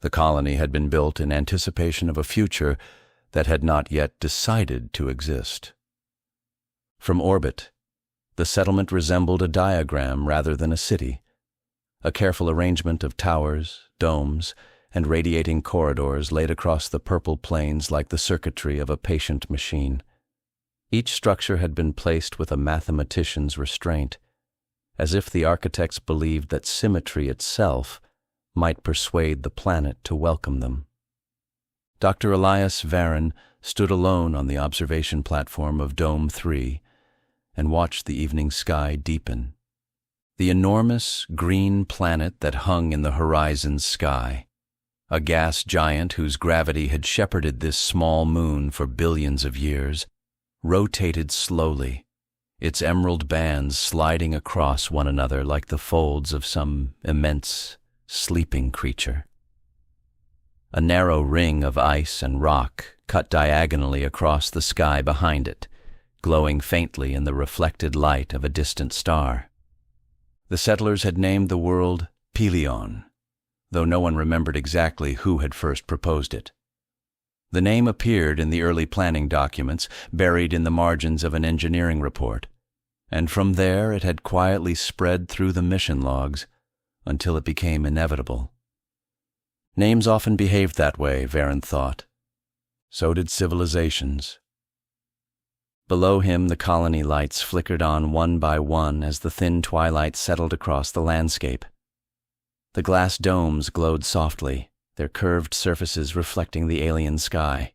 The colony had been built in anticipation of a future that had not yet decided to exist. From orbit, the settlement resembled a diagram rather than a city, a careful arrangement of towers, domes, and radiating corridors laid across the purple plains like the circuitry of a patient machine. Each structure had been placed with a mathematician's restraint, as if the architects believed that symmetry itself might persuade the planet to welcome them. Dr. Elias Varon stood alone on the observation platform of Dome 3 and watched the evening sky deepen. The enormous green planet that hung in the horizon's sky, a gas giant whose gravity had shepherded this small moon for billions of years, rotated slowly, its emerald bands sliding across one another like the folds of some immense, sleeping creature. A narrow ring of ice and rock cut diagonally across the sky behind it, glowing faintly in the reflected light of a distant star. The settlers had named the world Pelion, though no one remembered exactly who had first proposed it. The name appeared in the early planning documents, buried in the margins of an engineering report, and from there it had quietly spread through the mission logs until it became inevitable. Names often behaved that way, Varon thought. So did civilizations. Below him, the colony lights flickered on one by one as the thin twilight settled across the landscape. The glass domes glowed softly, their curved surfaces reflecting the alien sky.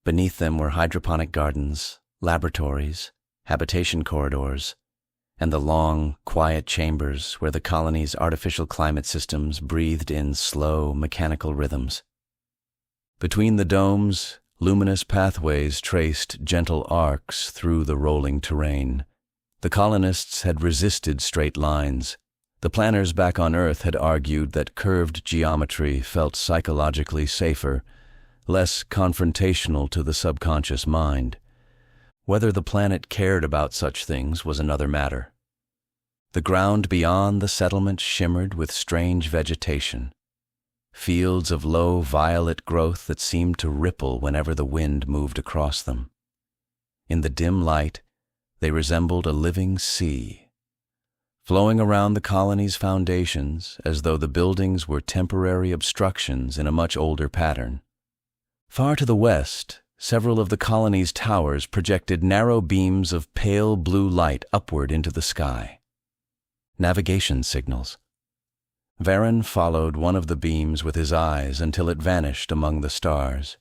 Beneath them were hydroponic gardens, laboratories, habitation corridors, and the long, quiet chambers where the colony's artificial climate systems breathed in slow, mechanical rhythms. Between the domes, luminous pathways traced gentle arcs through the rolling terrain. The colonists had resisted straight lines. The planners back on Earth had argued that curved geometry felt psychologically safer, less confrontational to the subconscious mind. Whether the planet cared about such things was another matter. The ground beyond the settlement shimmered with strange vegetation, fields of low violet growth that seemed to ripple whenever the wind moved across them. In the dim light, they resembled a living sea, flowing around the colony's foundations as though the buildings were temporary obstructions in a much older pattern. Far to the west, several of the colony's towers projected narrow beams of pale blue light upward into the sky. Navigation signals. Varon followed one of the beams with his eyes until it vanished among the stars.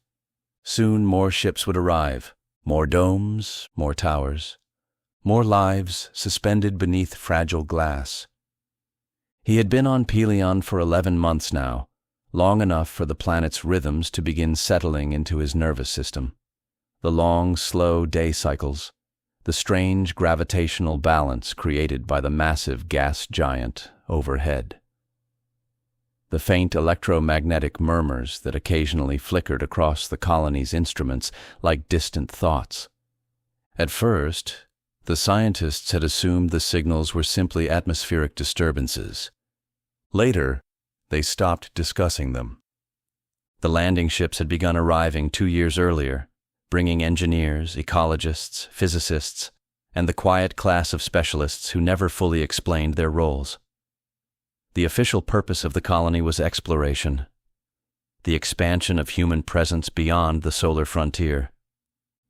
Soon more ships would arrive, more domes, more towers, more lives suspended beneath fragile glass. He had been on Pelion for 11 months now, long enough for the planet's rhythms to begin settling into his nervous system. The long, slow day cycles, the strange gravitational balance created by the massive gas giant overhead. The faint electromagnetic murmurs that occasionally flickered across the colony's instruments like distant thoughts. At first, the scientists had assumed the signals were simply atmospheric disturbances. Later, they stopped discussing them. The landing ships had begun arriving 2 years earlier, bringing engineers, ecologists, physicists, and the quiet class of specialists who never fully explained their roles. The official purpose of the colony was exploration, the expansion of human presence beyond the solar frontier.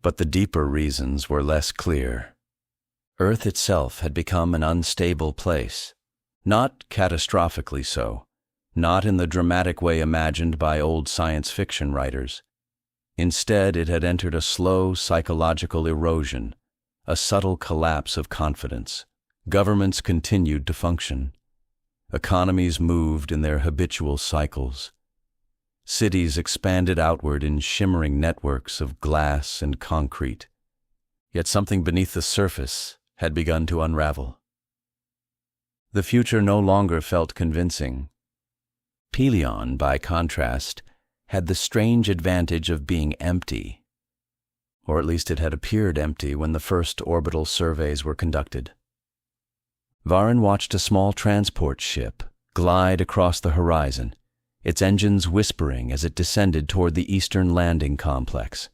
But the deeper reasons were less clear. Earth itself had become an unstable place, not catastrophically so, not in the dramatic way imagined by old science fiction writers. Instead, it had entered a slow psychological erosion, a subtle collapse of confidence. Governments continued to function. Economies moved in their habitual cycles. Cities expanded outward in shimmering networks of glass and concrete. Yet something beneath the surface had begun to unravel. The future no longer felt convincing. Pelion, by contrast, had the strange advantage of being empty, or at least it had appeared empty when the first orbital surveys were conducted. Varon watched a small transport ship glide across the horizon, its engines whispering as it descended toward the eastern landing complex.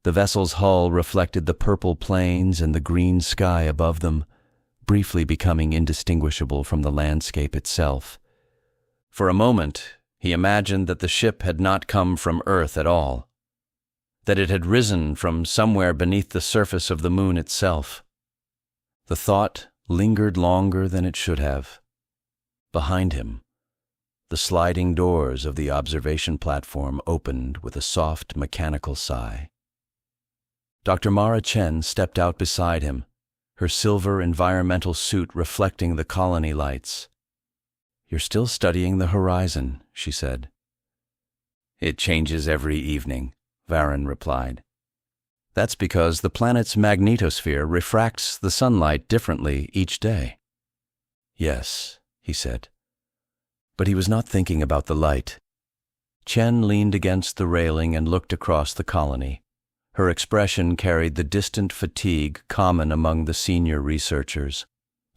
The vessel's hull reflected the purple plains and the green sky above them, briefly becoming indistinguishable from the landscape itself. For a moment, he imagined that the ship had not come from Earth at all, that it had risen from somewhere beneath the surface of the moon itself. The thought lingered longer than it should have. Behind him, the sliding doors of the observation platform opened with a soft mechanical sigh. Dr. Mara Chen stepped out beside him, her silver environmental suit reflecting the colony lights. "You're still studying the horizon," she said. "It changes every evening," Varen replied. "That's because the planet's magnetosphere refracts the sunlight differently each day." "Yes," he said. But he was not thinking about the light. Chen leaned against the railing and looked across the colony. Her expression carried the distant fatigue common among the senior researchers,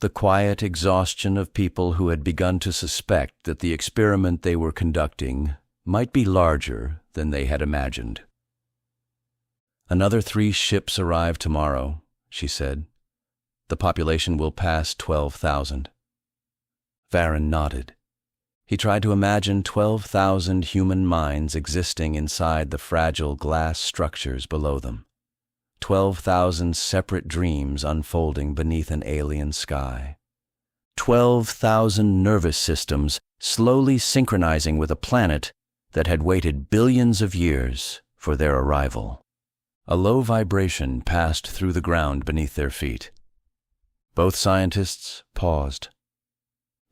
the quiet exhaustion of people who had begun to suspect that the experiment they were conducting might be larger than they had imagined. "Another 3 ships arrive tomorrow," she said. "The population will pass 12,000. Varen nodded. He tried to imagine 12,000 human minds existing inside the fragile glass structures below them. 12,000 separate dreams unfolding beneath an alien sky. 12,000 nervous systems slowly synchronizing with a planet that had waited billions of years for their arrival. A low vibration passed through the ground beneath their feet. Both scientists paused.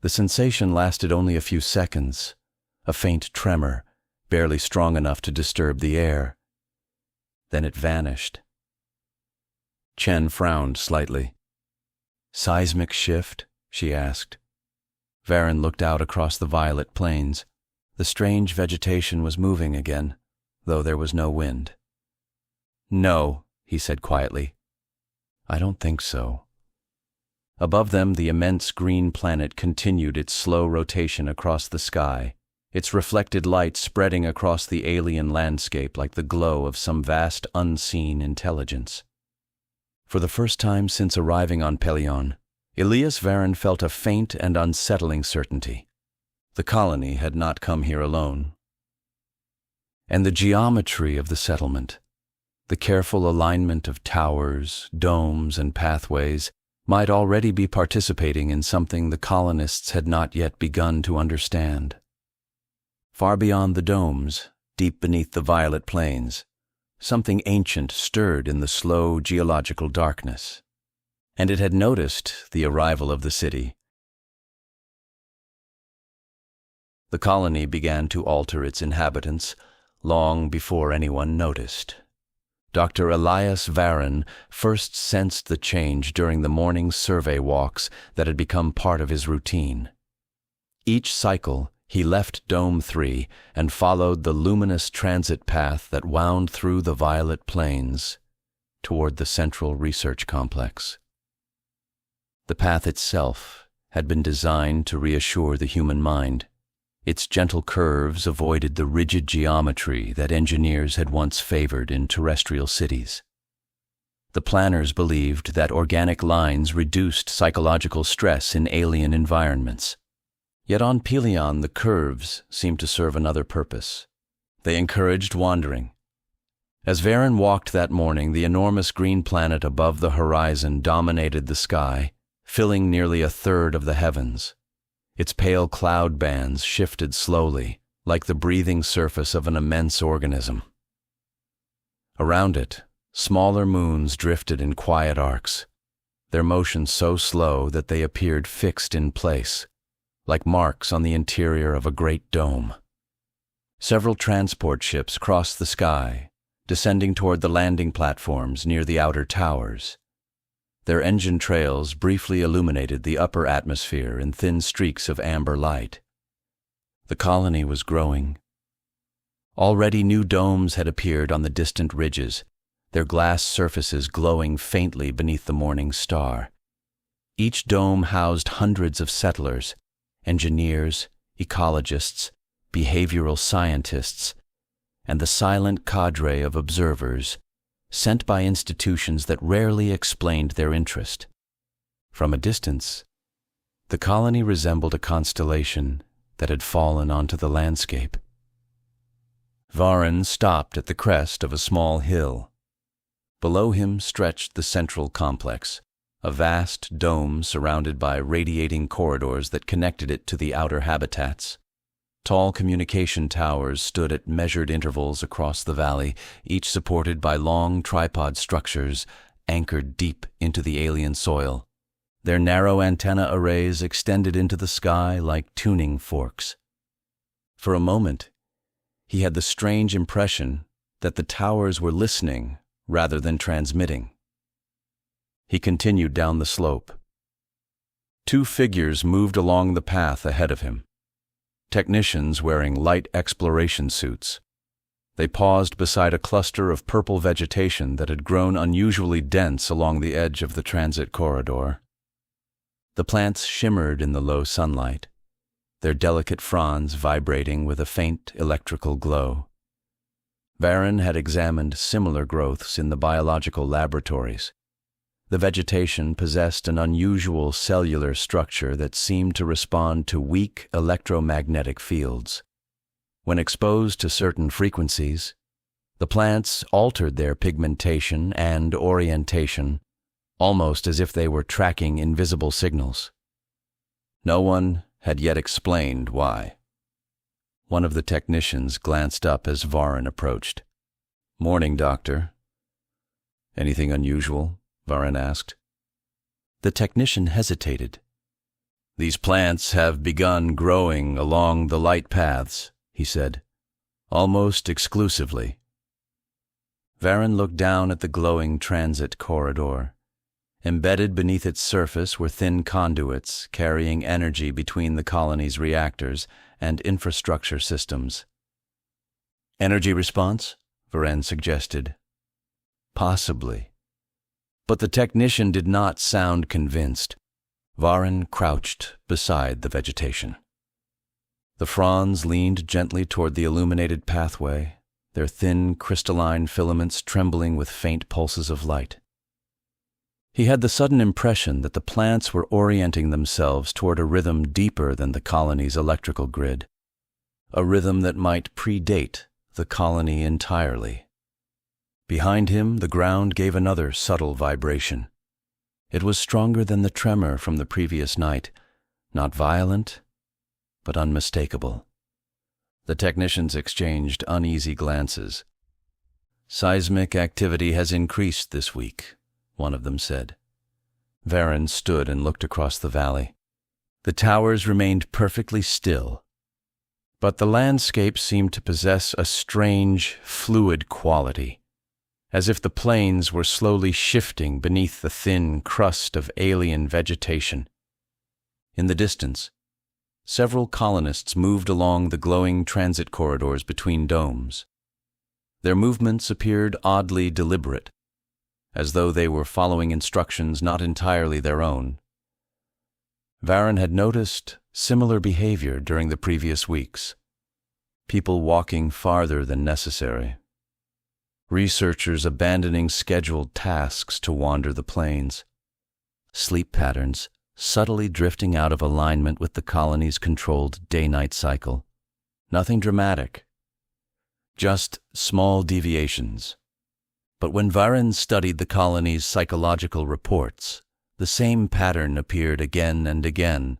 The sensation lasted only a few seconds, a faint tremor, barely strong enough to disturb the air. Then it vanished. Chen frowned slightly. "Seismic shift?" she asked. Varen looked out across the violet plains. The strange vegetation was moving again, though there was no wind. "No," he said quietly. "I don't think so." Above them, the immense green planet continued its slow rotation across the sky, its reflected light spreading across the alien landscape like the glow of some vast unseen intelligence. For the first time since arriving on Pelion, Elias Varen felt a faint and unsettling certainty. The colony had not come here alone. And the geometry of the settlement, the careful alignment of towers, domes, and pathways, might already be participating in something the colonists had not yet begun to understand. Far beyond the domes, deep beneath the violet plains, something ancient stirred in the slow geological darkness, and it had noticed the arrival of the city. The colony began to alter its inhabitants long before anyone noticed. Dr. Elias Varen first sensed the change during the morning survey walks that had become part of his routine. Each cycle, he left Dome 3 and followed the luminous transit path that wound through the violet plains toward the central research complex. The path itself had been designed to reassure the human mind. Its gentle curves avoided the rigid geometry that engineers had once favored in terrestrial cities. The planners believed that organic lines reduced psychological stress in alien environments. Yet on Pelion, the curves seemed to serve another purpose. They encouraged wandering. As Varen walked that morning, the enormous green planet above the horizon dominated the sky, filling nearly a third of the heavens. Its pale cloud bands shifted slowly, like the breathing surface of an immense organism. Around it, smaller moons drifted in quiet arcs, their motion so slow that they appeared fixed in place, like marks on the interior of a great dome. Several transport ships crossed the sky, descending toward the landing platforms near the outer towers. Their engine trails briefly illuminated the upper atmosphere in thin streaks of amber light. The colony was growing. Already new domes had appeared on the distant ridges, their glass surfaces glowing faintly beneath the morning star. Each dome housed hundreds of settlers, engineers, ecologists, behavioral scientists, and the silent cadre of observers sent by institutions that rarely explained their interest. From a distance, the colony resembled a constellation that had fallen onto the landscape. Varin stopped at the crest of a small hill. Below him stretched the central complex, a vast dome surrounded by radiating corridors that connected it to the outer habitats. Tall communication towers stood at measured intervals across the valley, each supported by long tripod structures anchored deep into the alien soil. Their narrow antenna arrays extended into the sky like tuning forks. For a moment, he had the strange impression that the towers were listening rather than transmitting. He continued down the slope. Two figures moved along the path ahead of him. Technicians wearing light exploration suits. They paused beside a cluster of purple vegetation that had grown unusually dense along the edge of the transit corridor. The plants shimmered in the low sunlight, their delicate fronds vibrating with a faint electrical glow. Varin had examined similar growths in the biological laboratories. The vegetation possessed an unusual cellular structure that seemed to respond to weak electromagnetic fields. When exposed to certain frequencies, the plants altered their pigmentation and orientation, almost as if they were tracking invisible signals. No one had yet explained why. One of the technicians glanced up as Varin approached. "Morning, Doctor." "Anything unusual?" Varin asked. The technician hesitated. "These plants have begun growing along the light paths," he said, "almost exclusively." Varin looked down at the glowing transit corridor. Embedded beneath its surface were thin conduits carrying energy between the colony's reactors and infrastructure systems. "Energy response?" Varin suggested. "Possibly." But the technician did not sound convinced. Varin crouched beside the vegetation. The fronds leaned gently toward the illuminated pathway, their thin crystalline filaments trembling with faint pulses of light. He had the sudden impression that the plants were orienting themselves toward a rhythm deeper than the colony's electrical grid, a rhythm that might predate the colony entirely. Behind him, the ground gave another subtle vibration. It was stronger than the tremor from the previous night, not violent, but unmistakable. The technicians exchanged uneasy glances. "Seismic activity has increased this week," one of them said. Varin stood and looked across the valley. The towers remained perfectly still, but the landscape seemed to possess a strange, fluid quality, as if the plains were slowly shifting beneath the thin crust of alien vegetation. In the distance, several colonists moved along the glowing transit corridors between domes. Their movements appeared oddly deliberate, as though they were following instructions not entirely their own. Varin had noticed similar behavior during the previous weeks. People walking farther than necessary. Researchers abandoning scheduled tasks to wander the plains. Sleep patterns subtly drifting out of alignment with the colony's controlled day-night cycle. Nothing dramatic, just small deviations. But when Varin studied the colony's psychological reports, the same pattern appeared again and again,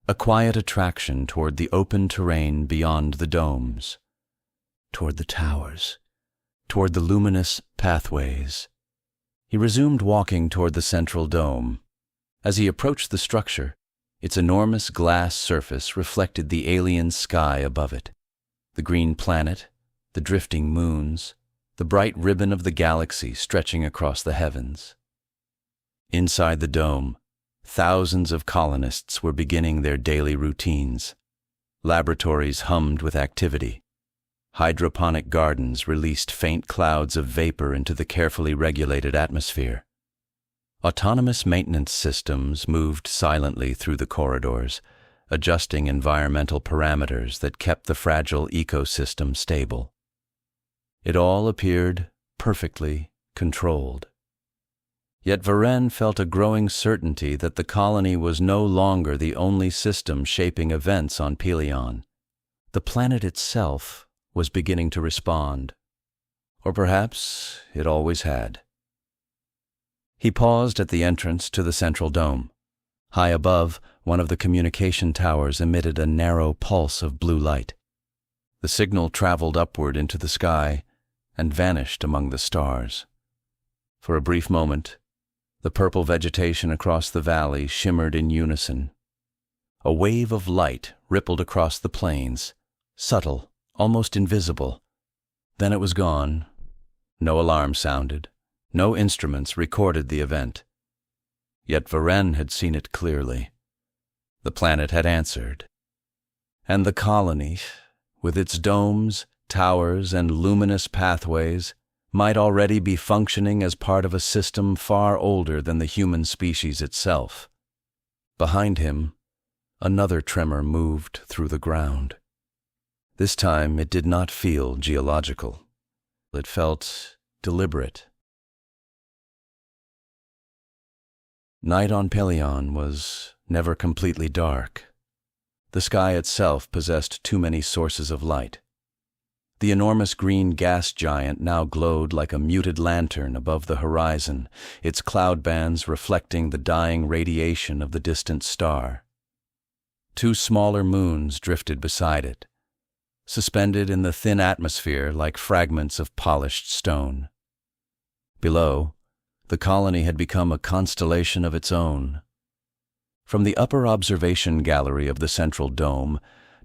a quiet attraction toward the open terrain beyond the domes, toward the towers, toward the luminous pathways. He resumed walking toward the central dome. As he approached the structure, its enormous glass surface reflected the alien sky above it, the green planet, the drifting moons, the bright ribbon of the galaxy stretching across the heavens. Inside the dome, thousands of colonists were beginning their daily routines. Laboratories hummed with activity. Hydroponic gardens released faint clouds of vapor into the carefully regulated atmosphere. Autonomous maintenance systems moved silently through the corridors, adjusting environmental parameters that kept the fragile ecosystem stable. It all appeared perfectly controlled. Yet Varenne felt a growing certainty that the colony was no longer the only system shaping events on Pelion. The planet itself was beginning to respond. Or perhaps it always had. He paused at the entrance to the central dome. High above, one of the communication towers emitted a narrow pulse of blue light. The signal traveled upward into the sky and vanished among the stars. For a brief moment, the purple vegetation across the valley shimmered in unison. A wave of light rippled across the plains, subtle, almost invisible. Then it was gone. No alarm sounded. No instruments recorded the event. Yet Varenne had seen it clearly. The planet had answered. And the colony, with its domes, towers, and luminous pathways, might already be functioning as part of a system far older than the human species itself. Behind him, another tremor moved through the ground. This time it did not feel geological. It felt deliberate. Night on Pelion was never completely dark. The sky itself possessed too many sources of light. The enormous green gas giant now glowed like a muted lantern above the horizon, its cloud bands reflecting the dying radiation of the distant star. Two smaller moons drifted beside it, suspended in the thin atmosphere like fragments of polished stone. Below, the colony had become a constellation of its own. From the upper observation gallery of the central dome,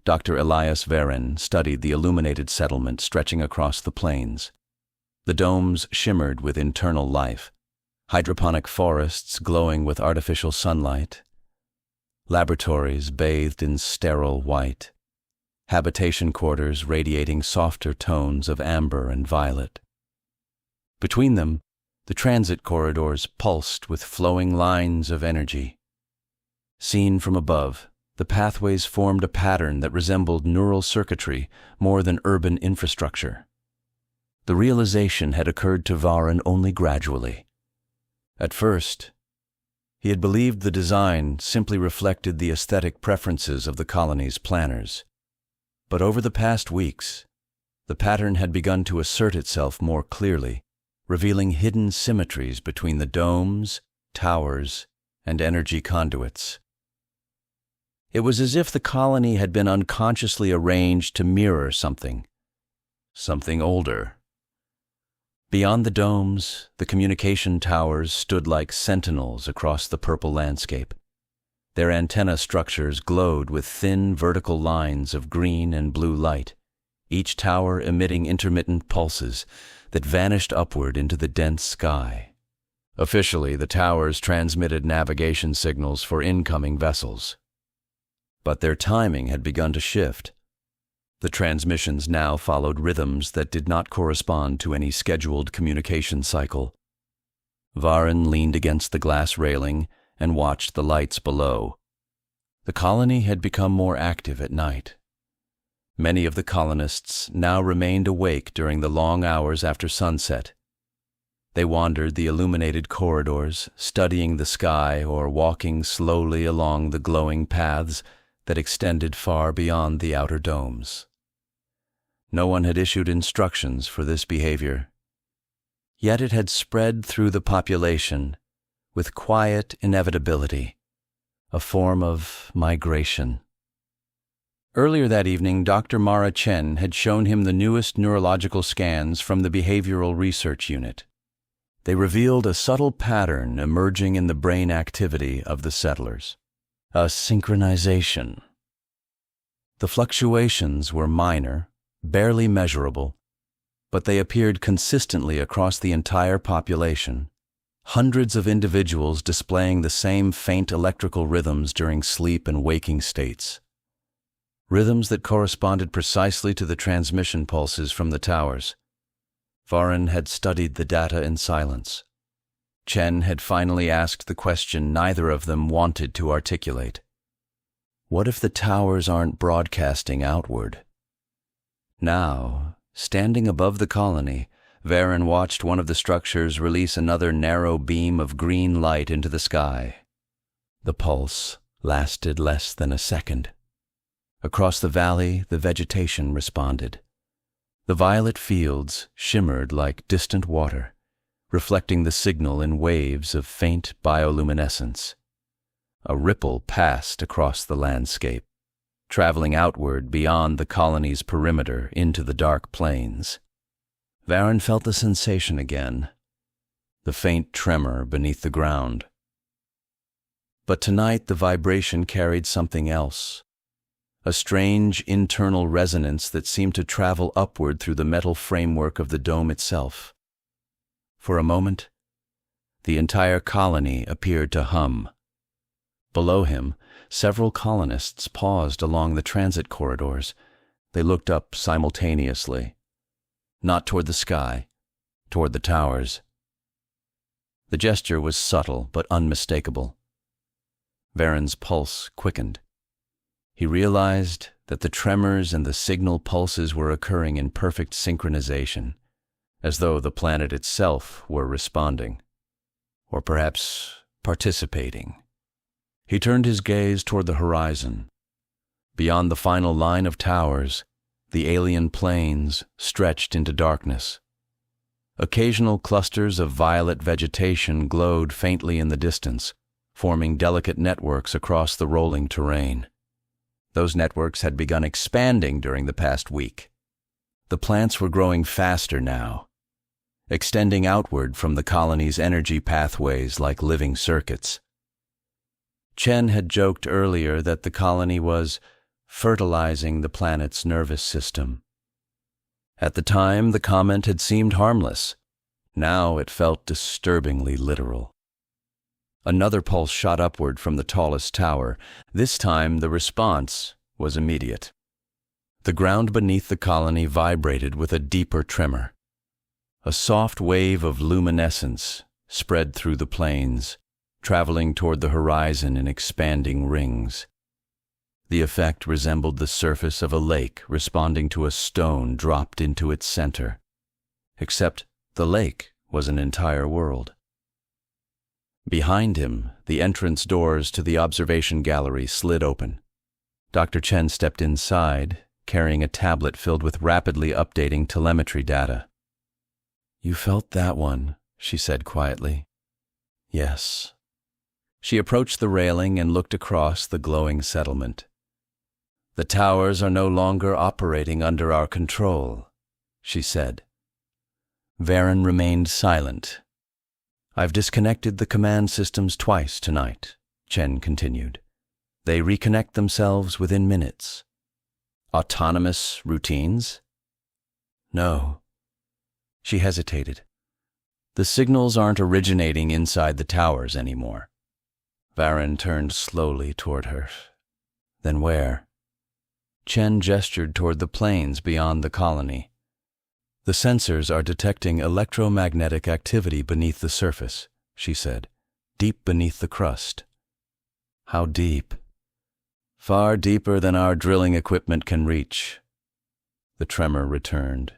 Dr. Elias Varenne studied the illuminated settlement stretching across the plains. The domes shimmered with internal life, hydroponic forests glowing with artificial sunlight, laboratories bathed in sterile white, habitation quarters radiating softer tones of amber and violet. Between them, the transit corridors pulsed with flowing lines of energy. Seen from above, the pathways formed a pattern that resembled neural circuitry more than urban infrastructure. The realization had occurred to Varenne only gradually. At first, he had believed the design simply reflected the aesthetic preferences of the colony's planners. But over the past weeks, the pattern had begun to assert itself more clearly, revealing hidden symmetries between the domes, towers, and energy conduits. It was as if the colony had been unconsciously arranged to mirror something older. Beyond the domes, the communication towers stood like sentinels across the purple landscape. Their antenna structures glowed with thin vertical lines of green and blue light, each tower emitting intermittent pulses that vanished upward into the dense sky. Officially, the towers transmitted navigation signals for incoming vessels. But their timing had begun to shift. The transmissions now followed rhythms that did not correspond to any scheduled communication cycle. Varenne leaned against the glass railing and watched the lights below. The colony had become more active at night. Many of the colonists now remained awake during the long hours after sunset. They wandered the illuminated corridors, studying the sky or walking slowly along the glowing paths that extended far beyond the outer domes. No one had issued instructions for this behavior. Yet it had spread through the population with quiet inevitability, a form of migration. Earlier that evening, Dr. Mara Chen had shown him the newest neurological scans from the Behavioral Research Unit. They revealed a subtle pattern emerging in the brain activity of the settlers. A synchronization. The fluctuations were minor, barely measurable, but they appeared consistently across the entire population, hundreds of individuals displaying the same faint electrical rhythms during sleep and waking states. Rhythms that corresponded precisely to the transmission pulses from the towers. Varenne had studied the data in silence. Chen had finally asked the question neither of them wanted to articulate. What if the towers aren't broadcasting outward? Now, standing above the colony, Varen watched one of the structures release another narrow beam of green light into the sky. The pulse lasted less than a second. Across the valley, the vegetation responded. The violet fields shimmered like distant water, reflecting the signal in waves of faint bioluminescence. A ripple passed across the landscape, traveling outward beyond the colony's perimeter into the dark plains. Varen felt the sensation again, the faint tremor beneath the ground. But tonight the vibration carried something else, a strange internal resonance that seemed to travel upward through the metal framework of the dome itself. For a moment, the entire colony appeared to hum. Below him, several colonists paused along the transit corridors. They looked up simultaneously, not toward the sky, toward the towers. The gesture was subtle but unmistakable. Varen's pulse quickened. He realized that the tremors and the signal pulses were occurring in perfect synchronization, as though the planet itself were responding, or perhaps participating. He turned his gaze toward the horizon. Beyond the final line of towers, the alien plains stretched into darkness. Occasional clusters of violet vegetation glowed faintly in the distance, forming delicate networks across the rolling terrain. Those networks had begun expanding during the past week. The plants were growing faster now, extending outward from the colony's energy pathways like living circuits. Chen had joked earlier that the colony was fertilizing the planet's nervous system. At the time, the comment had seemed harmless. Now it felt disturbingly literal. Another pulse shot upward from the tallest tower. This time, the response was immediate. The ground beneath the colony vibrated with a deeper tremor. A soft wave of luminescence spread through the plains, traveling toward the horizon in expanding rings. The effect resembled the surface of a lake responding to a stone dropped into its center, except the lake was an entire world. Behind him, the entrance doors to the observation gallery slid open. Dr. Chen stepped inside, carrying a tablet filled with rapidly updating telemetry data. "You felt that one," she said quietly. "Yes." She approached the railing and looked across the glowing settlement. "The towers are no longer operating under our control," she said. Varen remained silent. "I've disconnected the command systems twice tonight," Chen continued. "They reconnect themselves within minutes." "Autonomous routines?" "No." She hesitated. "The signals aren't originating inside the towers anymore." Varen turned slowly toward her. "Then where?" Chen gestured toward the plains beyond the colony. "The sensors are detecting electromagnetic activity beneath the surface," she said, "deep beneath the crust." "How deep?" "Far deeper than our drilling equipment can reach." The tremor returned,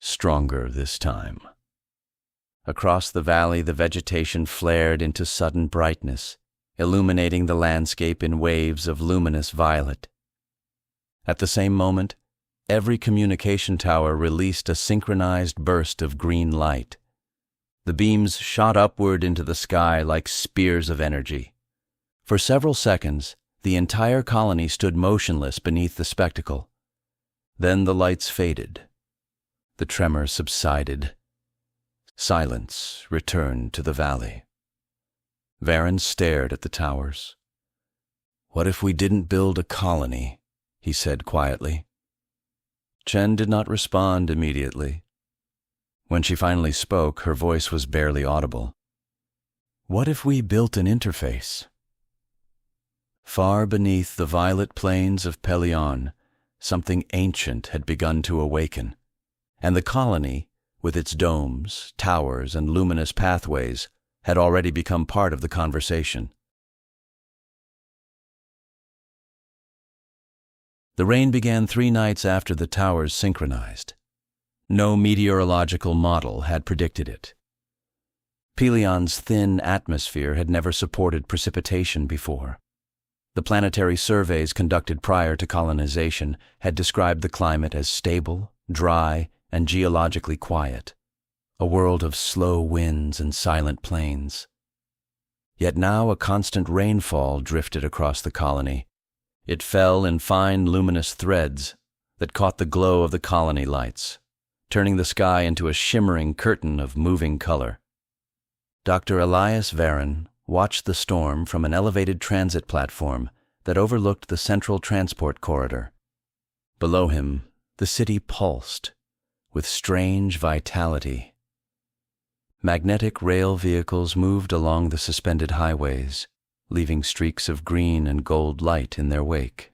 stronger this time. Across the valley, the vegetation flared into sudden brightness, illuminating the landscape in waves of luminous violet. At the same moment, every communication tower released a synchronized burst of green light. The beams shot upward into the sky like spears of energy. For several seconds, the entire colony stood motionless beneath the spectacle. Then the lights faded. The tremor subsided. Silence returned to the valley. Varen stared at the towers. "What if we didn't build a colony?" he said quietly. Chen did not respond immediately. When she finally spoke, her voice was barely audible. "What if we built an interface?" Far beneath the violet plains of Pelion, something ancient had begun to awaken, and the colony, with its domes, towers, and luminous pathways, had already become part of the conversation. The rain began 3 nights after the towers synchronized. No meteorological model had predicted it. Pelion's thin atmosphere had never supported precipitation before. The planetary surveys conducted prior to colonization had described the climate as stable, dry, and geologically quiet, a world of slow winds and silent plains. Yet now a constant rainfall drifted across the colony. It fell in fine luminous threads that caught the glow of the colony lights, turning the sky into a shimmering curtain of moving color. Dr. Elias Varon watched the storm from an elevated transit platform that overlooked the central transport corridor. Below him, the city pulsed with strange vitality. Magnetic rail vehicles moved along the suspended highways, leaving streaks of green and gold light in their wake.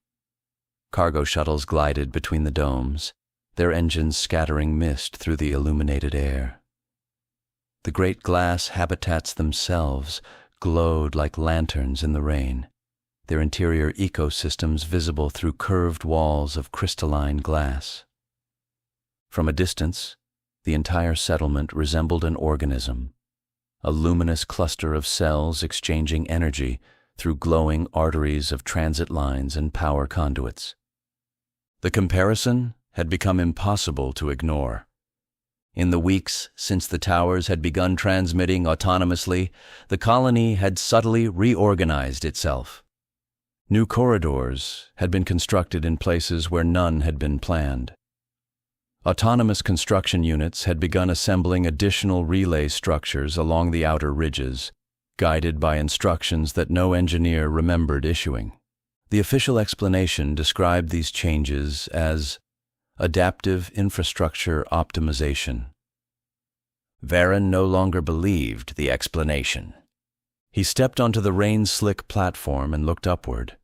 Cargo shuttles glided between the domes, their engines scattering mist through the illuminated air. The great glass habitats themselves glowed like lanterns in the rain, their interior ecosystems visible through curved walls of crystalline glass. From a distance, the entire settlement resembled an organism, a luminous cluster of cells exchanging energy through glowing arteries of transit lines and power conduits. The comparison had become impossible to ignore. In the weeks since the towers had begun transmitting autonomously, the colony had subtly reorganized itself. New corridors had been constructed in places where none had been planned. Autonomous construction units had begun assembling additional relay structures along the outer ridges, guided by instructions that no engineer remembered issuing. The official explanation described these changes as adaptive infrastructure optimization. Varon no longer believed the explanation. He stepped onto the rain-slick platform and looked upward.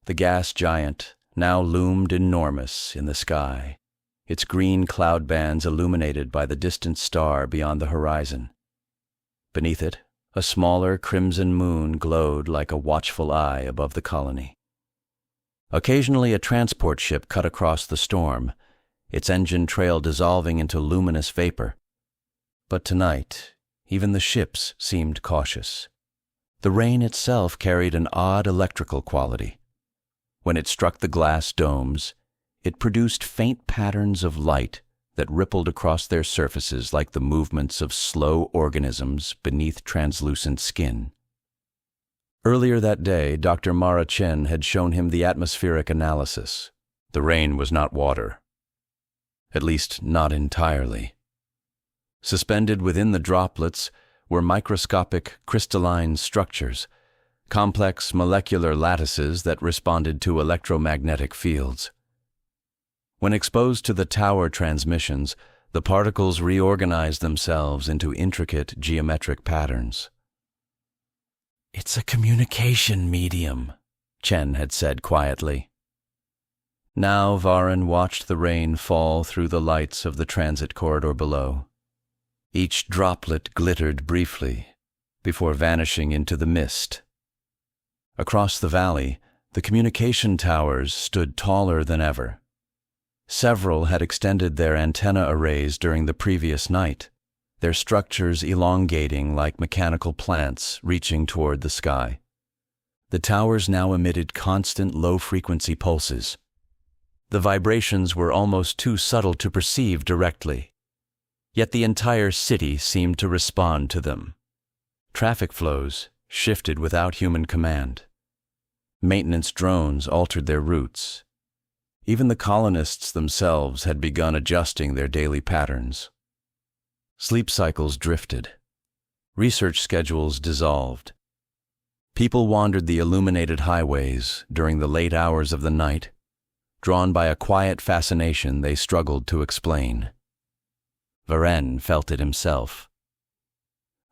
The gas giant now loomed enormous in the sky, its green cloud bands illuminated by the distant star beyond the horizon. Beneath it, a smaller crimson moon glowed like a watchful eye above the colony. Occasionally a transport ship cut across the storm, its engine trail dissolving into luminous vapor. But tonight, even the ships seemed cautious. The rain itself carried an odd electrical quality. When it struck the glass domes, it produced faint patterns of light that rippled across their surfaces like the movements of slow organisms beneath translucent skin. Earlier that day, Dr. Mara Chen had shown him the atmospheric analysis. The rain was not water. At least, not entirely. Suspended within the droplets were microscopic crystalline structures, complex molecular lattices that responded to electromagnetic fields. When exposed to the tower transmissions, the particles reorganized themselves into intricate geometric patterns. "It's a communication medium," Chen had said quietly. Now Varon watched the rain fall through the lights of the transit corridor below. Each droplet glittered briefly before vanishing into the mist. Across the valley, the communication towers stood taller than ever. Several had extended their antenna arrays during the previous night, their structures elongating like mechanical plants reaching toward the sky. The towers now emitted constant low-frequency pulses. The vibrations were almost too subtle to perceive directly, yet the entire city seemed to respond to them. Traffic flows shifted without human command. Maintenance drones altered their routes. Even the colonists themselves had begun adjusting their daily patterns. Sleep cycles drifted. Research schedules dissolved. People wandered the illuminated highways during the late hours of the night, drawn by a quiet fascination they struggled to explain. Varon felt it himself.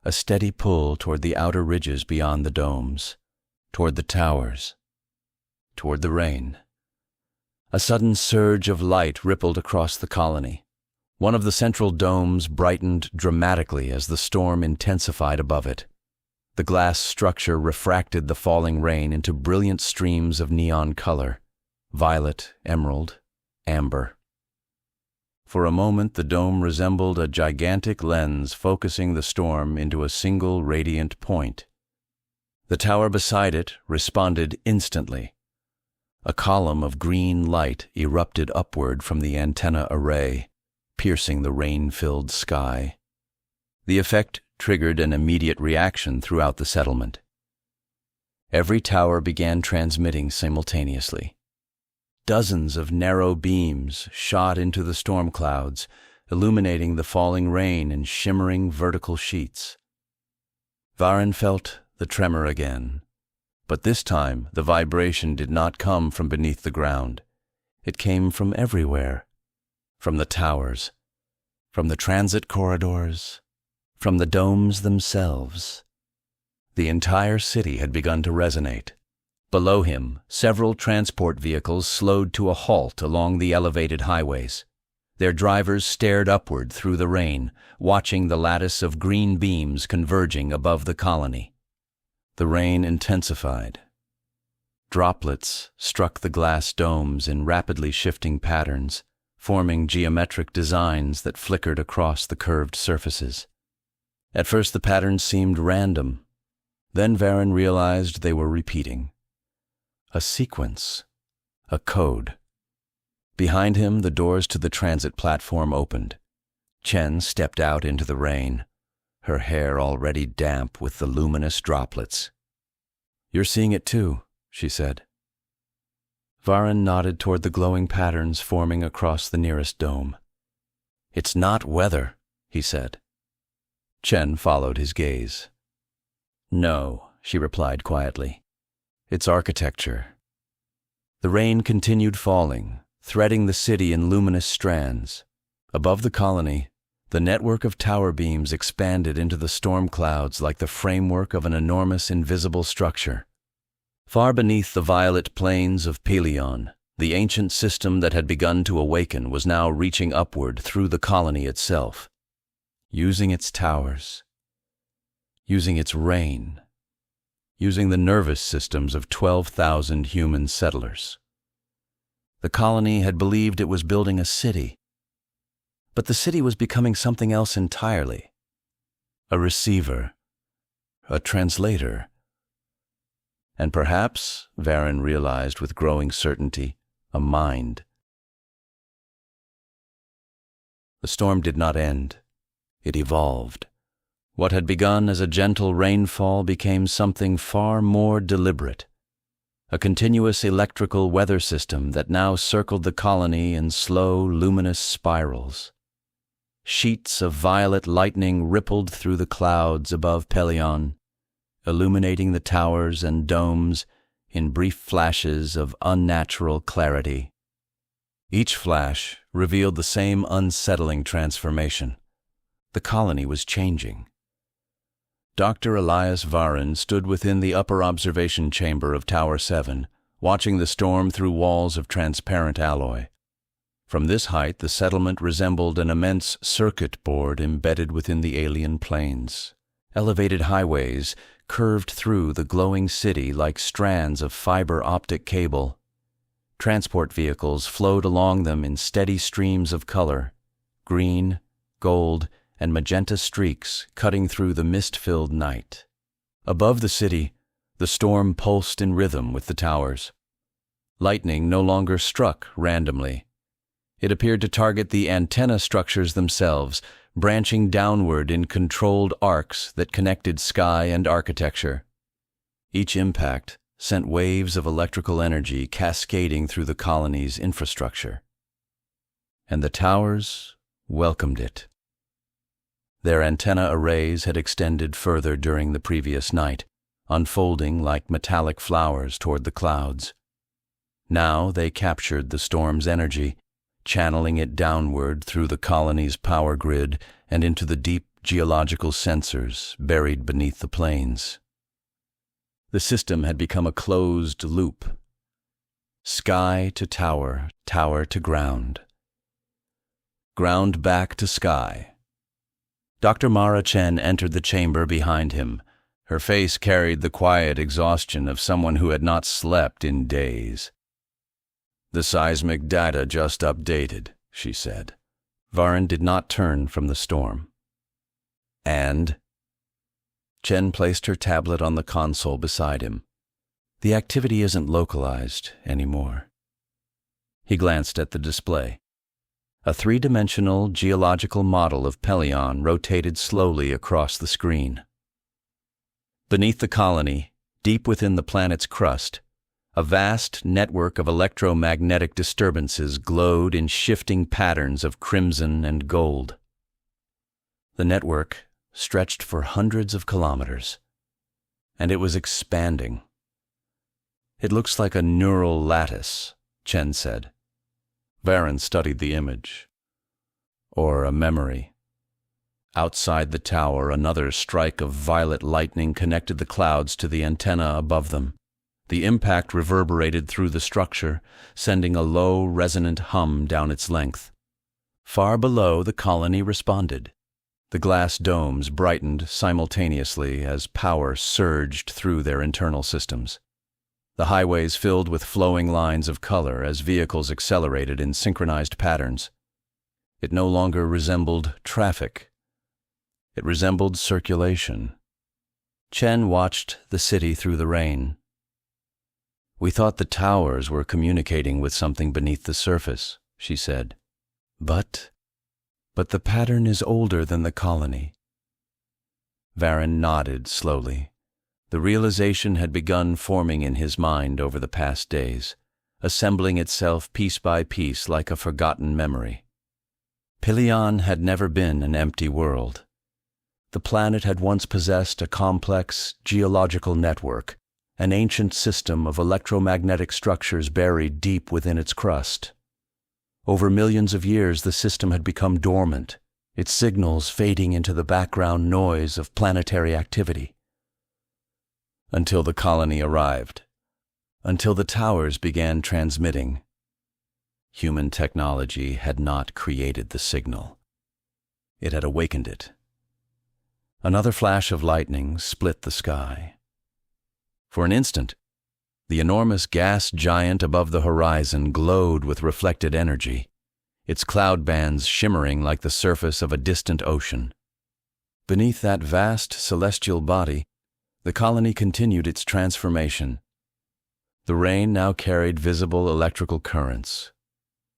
A steady pull toward the outer ridges beyond the domes, toward the towers, toward the rain. A sudden surge of light rippled across the colony. One of the central domes brightened dramatically as the storm intensified above it. The glass structure refracted the falling rain into brilliant streams of neon color, violet, emerald, amber. For a moment, the dome resembled a gigantic lens focusing the storm into a single radiant point. The tower beside it responded instantly. A column of green light erupted upward from the antenna array, piercing the rain-filled sky. The effect triggered an immediate reaction throughout the settlement. Every tower began transmitting simultaneously. Dozens of narrow beams shot into the storm clouds, illuminating the falling rain in shimmering vertical sheets. Varen felt the tremor again, but this time the vibration did not come from beneath the ground. It came from everywhere, from the towers, from the transit corridors, from the domes themselves. The entire city had begun to resonate. Below him, several transport vehicles slowed to a halt along the elevated highways. Their drivers stared upward through the rain, watching the lattice of green beams converging above the colony. The rain intensified. Droplets struck the glass domes in rapidly shifting patterns, forming geometric designs that flickered across the curved surfaces. At first the patterns seemed random. Then Varen realized they were repeating. A sequence, a code. Behind him, the doors to the transit platform opened. Chen stepped out into the rain, her hair already damp with the luminous droplets. "You're seeing it too," she said. Varen nodded toward the glowing patterns forming across the nearest dome. "It's not weather," he said. Chen followed his gaze. "No," she replied quietly. "It's architecture." The rain continued falling, threading the city in luminous strands. Above the colony, the network of tower beams expanded into the storm clouds like the framework of an enormous invisible structure. Far beneath the violet plains of Pelion, the ancient system that had begun to awaken was now reaching upward through the colony itself, using its towers, using its rain, using the nervous systems of 12,000 human settlers. The colony had believed it was building a city, but the city was becoming something else entirely. A receiver, a translator, and perhaps, Varen realized with growing certainty, a mind. The storm did not end. It evolved. What had begun as a gentle rainfall became something far more deliberate, a continuous electrical weather system that now circled the colony in slow, luminous spirals. Sheets of violet lightning rippled through the clouds above Pelion, illuminating the towers and domes in brief flashes of unnatural clarity. Each flash revealed the same unsettling transformation. The colony was changing. Dr. Elias Varen stood within the upper observation chamber of Tower 7, watching the storm through walls of transparent alloy. From this height, the settlement resembled an immense circuit board embedded within the alien plains. Elevated highways curved through the glowing city like strands of fiber optic cable. Transport vehicles flowed along them in steady streams of color, green, gold, and magenta streaks cutting through the mist-filled night. Above the city, the storm pulsed in rhythm with the towers. Lightning no longer struck randomly. It appeared to target the antenna structures themselves, branching downward in controlled arcs that connected sky and architecture. Each impact sent waves of electrical energy cascading through the colony's infrastructure. And the towers welcomed it. Their antenna arrays had extended further during the previous night, unfolding like metallic flowers toward the clouds. Now they captured the storm's energy, channeling it downward through the colony's power grid and into the deep geological sensors buried beneath the plains. The system had become a closed loop. Sky to tower, tower to ground. Ground back to sky. Dr. Mara Chen entered the chamber behind him. Her face carried the quiet exhaustion of someone who had not slept in days. "The seismic data just updated," she said. Varen did not turn from the storm. "And?" Chen placed her tablet on the console beside him. "The activity isn't localized anymore." He glanced at the display. A three-dimensional geological model of Pelion rotated slowly across the screen. Beneath the colony, deep within the planet's crust, a vast network of electromagnetic disturbances glowed in shifting patterns of crimson and gold. The network stretched for hundreds of kilometers, and it was expanding. "It looks like a neural lattice," Chen said. Varen studied the image. "Or a memory." Outside the tower, another strike of violet lightning connected the clouds to the antenna above them. The impact reverberated through the structure, sending a low, resonant hum down its length. Far below, the colony responded. The glass domes brightened simultaneously as power surged through their internal systems. The highways filled with flowing lines of color as vehicles accelerated in synchronized patterns. It no longer resembled traffic. It resembled circulation. Chen watched the city through the rain. "We thought the towers were communicating with something beneath the surface," she said. But the pattern is older than the colony." Varen nodded slowly. The realization had begun forming in his mind over the past days, assembling itself piece by piece like a forgotten memory. Pelion had never been an empty world. The planet had once possessed a complex geological network, an ancient system of electromagnetic structures buried deep within its crust. Over millions of years, the system had become dormant, its signals fading into the background noise of planetary activity. Until the colony arrived. Until the towers began transmitting. Human technology had not created the signal. It had awakened it. Another flash of lightning split the sky. For an instant, the enormous gas giant above the horizon glowed with reflected energy, its cloud bands shimmering like the surface of a distant ocean. Beneath that vast celestial body, the colony continued its transformation. The rain now carried visible electrical currents.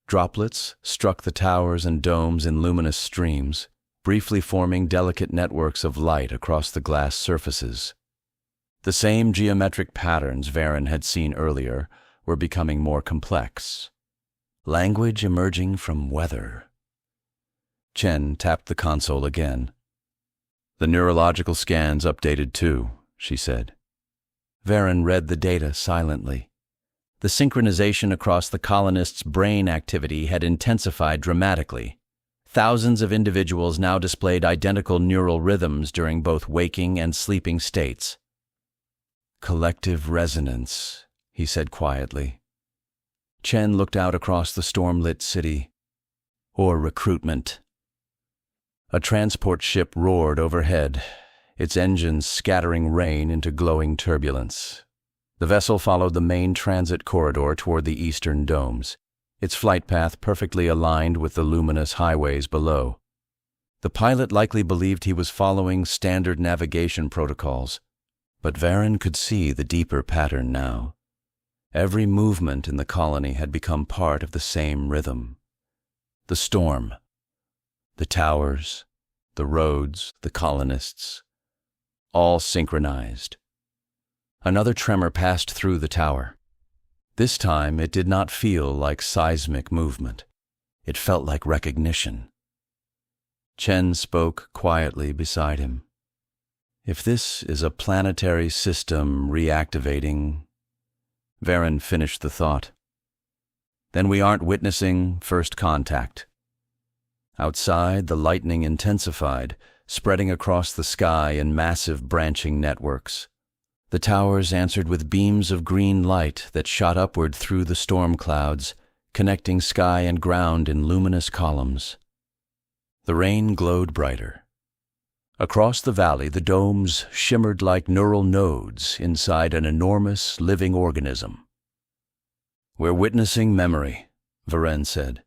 Droplets struck the towers and domes in luminous streams, briefly forming delicate networks of light across the glass surfaces. The same geometric patterns Varen had seen earlier were becoming more complex. Language emerging from weather. Chen tapped the console again. "The neurological scans updated too," she said. Varen read the data silently. The synchronization across the colonists' brain activity had intensified dramatically. Thousands of individuals now displayed identical neural rhythms during both waking and sleeping states. "Collective resonance," he said quietly. Chen looked out across the storm-lit city. "Or recruitment." A transport ship roared overhead, its engines scattering rain into glowing turbulence. The vessel followed the main transit corridor toward the eastern domes, its flight path perfectly aligned with the luminous highways below. The pilot likely believed he was following standard navigation protocols, but Varen could see the deeper pattern now. Every movement in the colony had become part of the same rhythm. The storm, the towers, the roads, the colonists, all synchronized. Another tremor passed through the tower. This time it did not feel like seismic movement. It felt like recognition. Chen spoke quietly beside him. "If this is a planetary system reactivating..." Varen finished the thought. "Then we aren't witnessing first contact." Outside, the lightning intensified, spreading across the sky in massive branching networks. The towers answered with beams of green light that shot upward through the storm clouds, connecting sky and ground in luminous columns. The rain glowed brighter. Across the valley, the domes shimmered like neural nodes inside an enormous living organism. "We're witnessing memory," Varen said.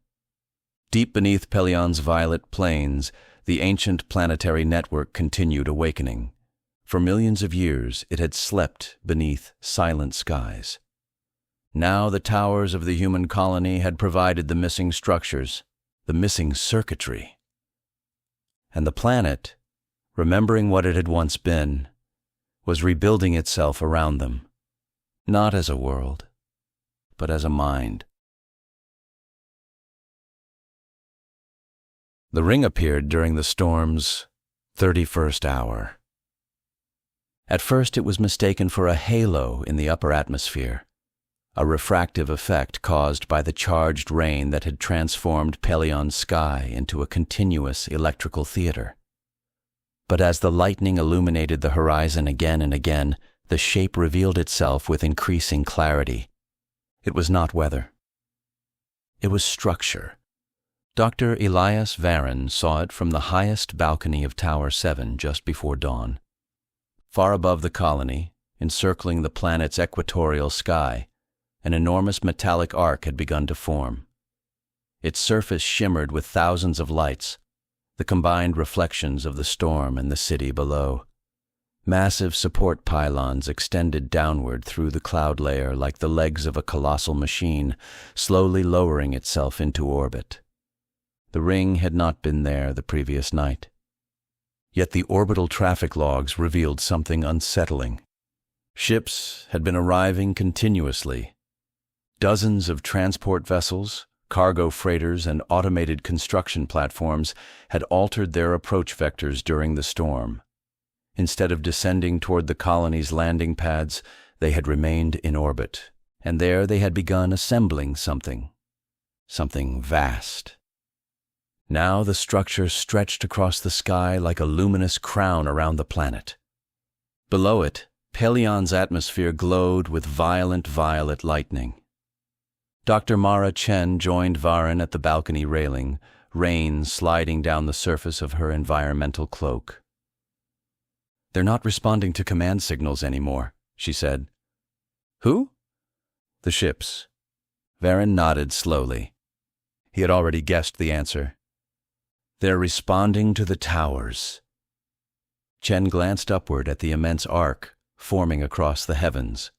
Deep beneath Pelion's violet plains, the ancient planetary network continued awakening. For millions of years, it had slept beneath silent skies. Now the towers of the human colony had provided the missing structures, the missing circuitry. And the planet, remembering what it had once been, was rebuilding itself around them, not as a world, but as a mind. The ring appeared during the storm's 31st hour. At first it was mistaken for a halo in the upper atmosphere, a refractive effect caused by the charged rain that had transformed Pelion's sky into a continuous electrical theater. But as the lightning illuminated the horizon again and again, the shape revealed itself with increasing clarity. It was not weather. It was structure. Dr. Elias Varen saw it from the highest balcony of Tower 7 just before dawn. Far above the colony, encircling the planet's equatorial sky, an enormous metallic arc had begun to form. Its surface shimmered with thousands of lights, the combined reflections of the storm and the city below. Massive support pylons extended downward through the cloud layer like the legs of a colossal machine, slowly lowering itself into orbit. The ring had not been there the previous night. Yet the orbital traffic logs revealed something unsettling. Ships had been arriving continuously. Dozens of transport vessels, cargo freighters, and automated construction platforms had altered their approach vectors during the storm. Instead of descending toward the colony's landing pads, they had remained in orbit, and there they had begun assembling something vast. Now the structure stretched across the sky like a luminous crown around the planet. Below it, Pelion's atmosphere glowed with violent violet lightning. Dr. Mara Chen joined Varen at the balcony railing, rain sliding down the surface of her environmental cloak. "They're not responding to command signals anymore," she said. "Who?" "The ships." Varen nodded slowly. He had already guessed the answer. "They're responding to the towers." Chen glanced upward at the immense arc forming across the heavens.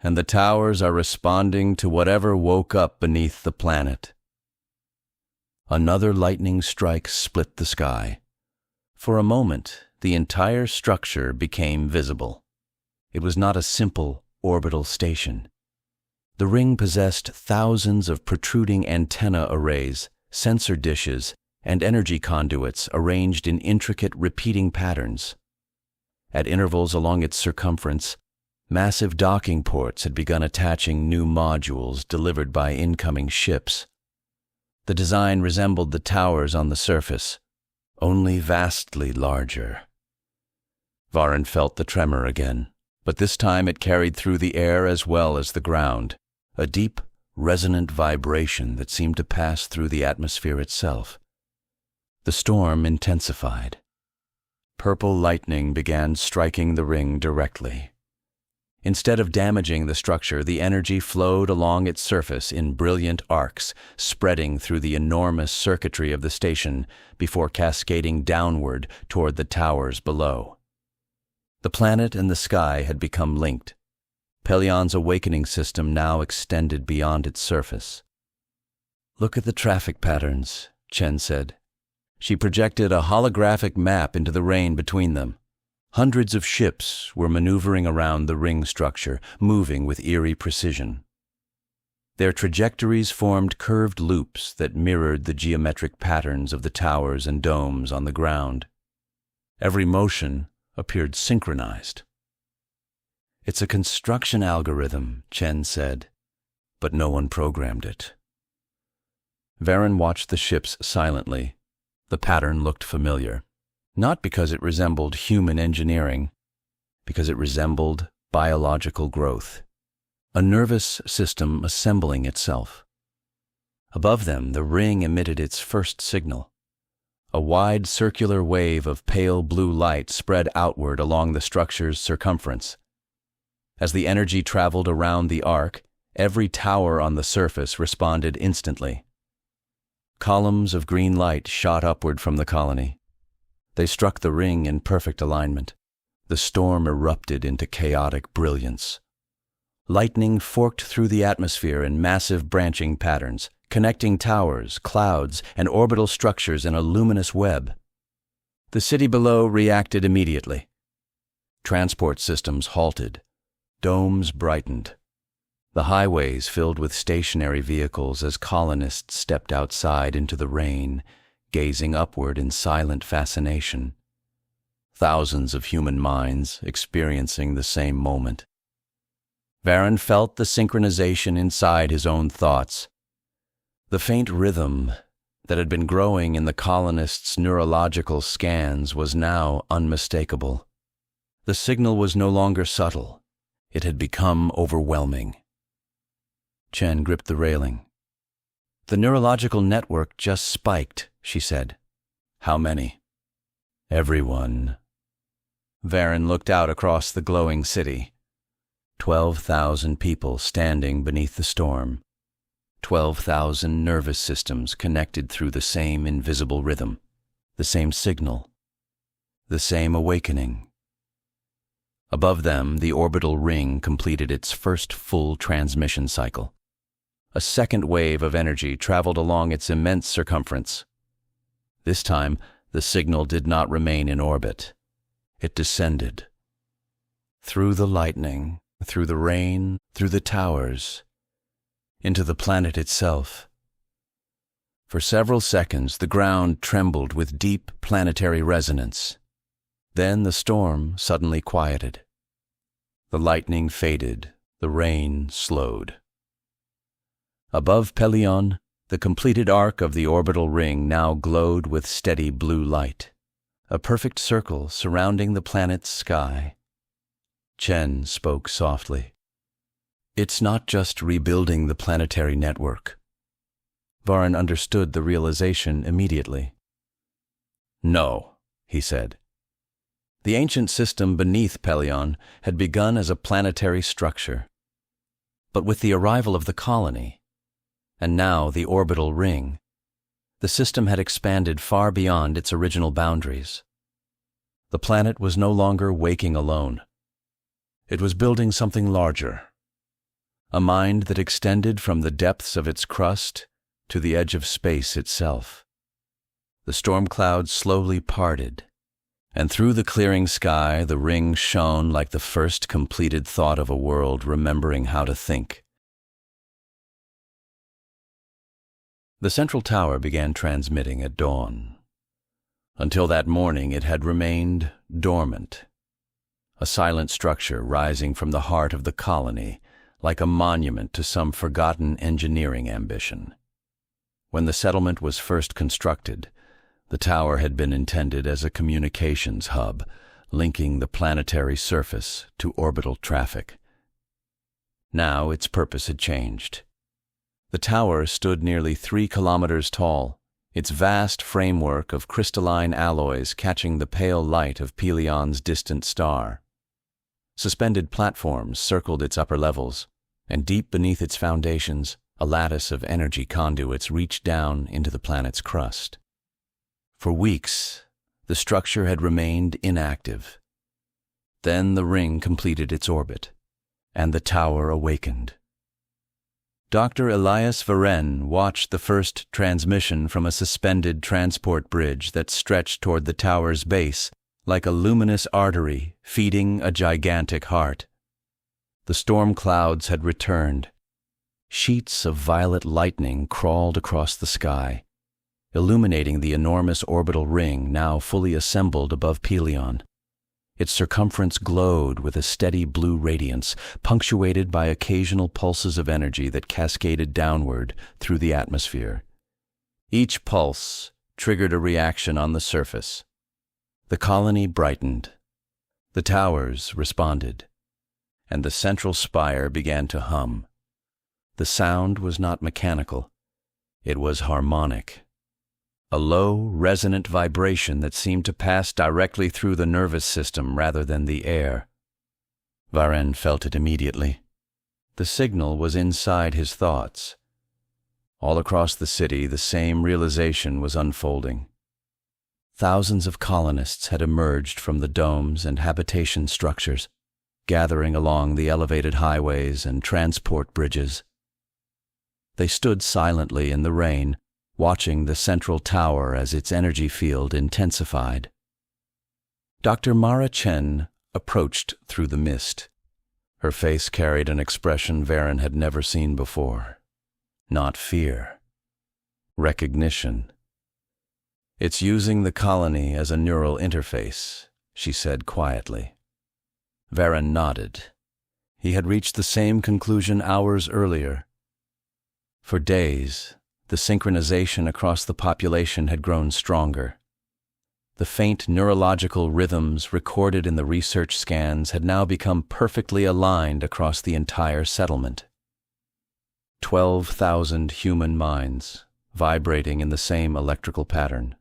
"And the towers are responding to whatever woke up beneath the planet." Another lightning strike split the sky. For a moment, the entire structure became visible. It was not a simple orbital station. The ring possessed thousands of protruding antenna arrays, sensor dishes, and energy conduits arranged in intricate repeating patterns. At intervals along its circumference, massive docking ports had begun attaching new modules delivered by incoming ships. The design resembled the towers on the surface, only vastly larger. Varen felt the tremor again, but this time it carried through the air as well as the ground, a deep, resonant vibration that seemed to pass through the atmosphere itself. The storm intensified. Purple lightning began striking the ring directly. Instead of damaging the structure, the energy flowed along its surface in brilliant arcs, spreading through the enormous circuitry of the station before cascading downward toward the towers below. The planet and the sky had become linked. Pelion's awakening system now extended beyond its surface. "Look at the traffic patterns," Chen said. She projected a holographic map into the rain between them. Hundreds of ships were maneuvering around the ring structure, moving with eerie precision. Their trajectories formed curved loops that mirrored the geometric patterns of the towers and domes on the ground. Every motion appeared synchronized. "It's a construction algorithm," Chen said, "but no one programmed it." Varen watched the ships silently. The pattern looked familiar, not because it resembled human engineering, because it resembled biological growth, a nervous system assembling itself. Above them, the ring emitted its first signal. A wide circular wave of pale blue light spread outward along the structure's circumference. As the energy traveled around the arc, Every tower on the surface responded instantly. Columns of green light shot upward from the colony. They struck the ring in perfect alignment. The storm erupted into chaotic brilliance. Lightning forked through the atmosphere in massive branching patterns, connecting towers, clouds, and orbital structures in a luminous web. The city below reacted immediately. Transport systems halted. Domes brightened. The highways filled with stationary vehicles as colonists stepped outside into the rain, gazing upward in silent fascination. Thousands of human minds experiencing the same moment. Varen felt the synchronization inside his own thoughts. The faint rhythm that had been growing in the colonists' neurological scans was now unmistakable. The signal was no longer subtle. It had become overwhelming. Chen gripped the railing. "The neurological network just spiked," she said. "How many?" "Everyone." Varen looked out across the glowing city. 12,000 people standing beneath the storm. 12,000 nervous systems connected through the same invisible rhythm, the same signal, the same awakening. Above them, the orbital ring completed its first full transmission cycle. A second wave of energy traveled along its immense circumference. This time, the signal did not remain in orbit. It descended. Through the lightning, through the rain, through the towers, into the planet itself. For several seconds, the ground trembled with deep planetary resonance. Then the storm suddenly quieted. The lightning faded, the rain slowed. Above Pelion, the completed arc of the orbital ring now glowed with steady blue light, a perfect circle surrounding the planet's sky. Chen spoke softly. "It's not just rebuilding the planetary network." Varen understood the realization immediately. "No," he said. The ancient system beneath Pelion had begun as a planetary structure. But with the arrival of the colony, and now the orbital ring, the system had expanded far beyond its original boundaries. The planet was no longer waking alone. It was building something larger, a mind that extended from the depths of its crust to the edge of space itself. The storm clouds slowly parted, and through the clearing sky the ring shone like the first completed thought of a world remembering how to think. The central tower began transmitting at dawn. Until that morning it had remained dormant, a silent structure rising from the heart of the colony like a monument to some forgotten engineering ambition. When the settlement was first constructed, the tower had been intended as a communications hub, linking the planetary surface to orbital traffic. Now its purpose had changed. The tower stood nearly 3 kilometers tall, its vast framework of crystalline alloys catching the pale light of Pelion's distant star. Suspended platforms circled its upper levels, and deep beneath its foundations, a lattice of energy conduits reached down into the planet's crust. For weeks, the structure had remained inactive. Then the ring completed its orbit, and the tower awakened. Dr. Elias Varen watched the first transmission from a suspended transport bridge that stretched toward the tower's base like a luminous artery feeding a gigantic heart. The storm clouds had returned. Sheets of violet lightning crawled across the sky, illuminating the enormous orbital ring now fully assembled above Pelion. Its circumference glowed with a steady blue radiance, punctuated by occasional pulses of energy that cascaded downward through the atmosphere. Each pulse triggered a reaction on the surface. The colony brightened. The towers responded, and the central spire began to hum. The sound was not mechanical. It was harmonic. A low, resonant vibration that seemed to pass directly through the nervous system rather than the air. Varen felt it immediately. The signal was inside his thoughts. All across the city, the same realization was unfolding. Thousands of colonists had emerged from the domes and habitation structures, gathering along the elevated highways and transport bridges. They stood silently in the rain, watching the central tower as its energy field intensified. Dr. Mara Chen approached through the mist. Her face carried an expression Varen had never seen before. Not fear. Recognition. "It's using the colony as a neural interface," she said quietly. Varen nodded. He had reached the same conclusion hours earlier. For days, the synchronization across the population had grown stronger. The faint neurological rhythms recorded in the research scans had now become perfectly aligned across the entire settlement. 12,000 human minds, vibrating in the same electrical pattern.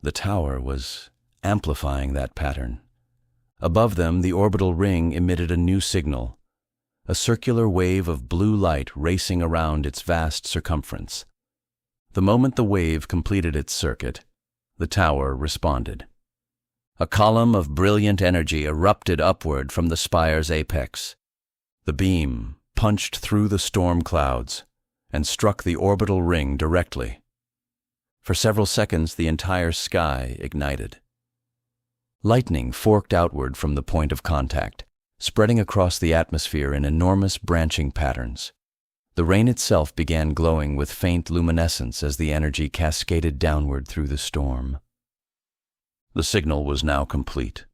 The tower was amplifying that pattern. Above them, the orbital ring emitted a new signal, a circular wave of blue light racing around its vast circumference. The moment the wave completed its circuit, the tower responded. A column of brilliant energy erupted upward from the spire's apex. The beam punched through the storm clouds and struck the orbital ring directly. For several seconds, the entire sky ignited. Lightning forked outward from the point of contact, spreading across the atmosphere in enormous branching patterns. The rain itself began glowing with faint luminescence as the energy cascaded downward through the storm. The signal was now complete.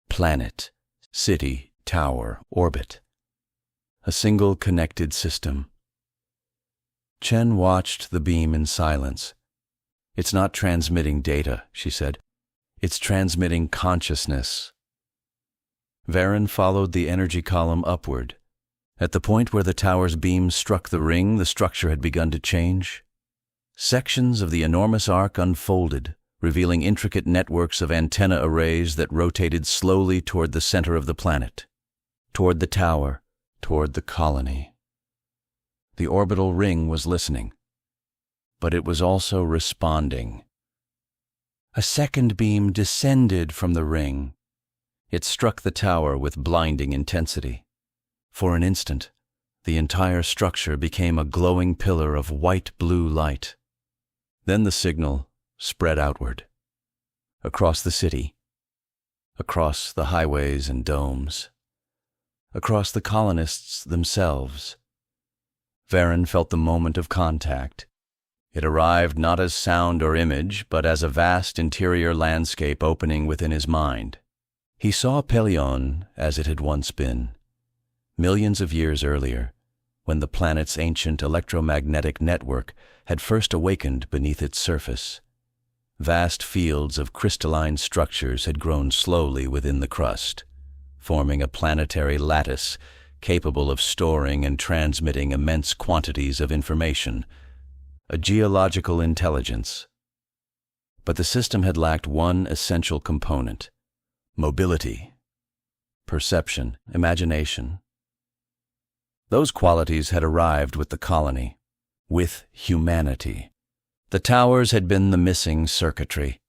Planet, city, tower, orbit. A single connected system. Chen watched the beam in silence. "It's not transmitting data," she said. "It's transmitting consciousness." Varen followed the energy column upward. At the point where the tower's beam struck the ring, the structure had begun to change. Sections of the enormous arc unfolded, revealing intricate networks of antenna arrays that rotated slowly toward the center of the planet, toward the tower, toward the colony. The orbital ring was listening, but it was also responding. A second beam descended from the ring. It struck the tower with blinding intensity. For an instant, the entire structure became a glowing pillar of white-blue light. Then the signal spread outward, across the city, across the highways and domes, across the colonists themselves. Varen felt the moment of contact. It arrived not as sound or image, but as a vast interior landscape opening within his mind. He saw Pelion as it had once been. Millions of years earlier, when the planet's ancient electromagnetic network had first awakened beneath its surface. Vast fields of crystalline structures had grown slowly within the crust, forming a planetary lattice capable of storing and transmitting immense quantities of information, a geological intelligence. But the system had lacked one essential component: mobility, perception, imagination. Those qualities had arrived with the colony, with humanity. The towers had been the missing circuitry.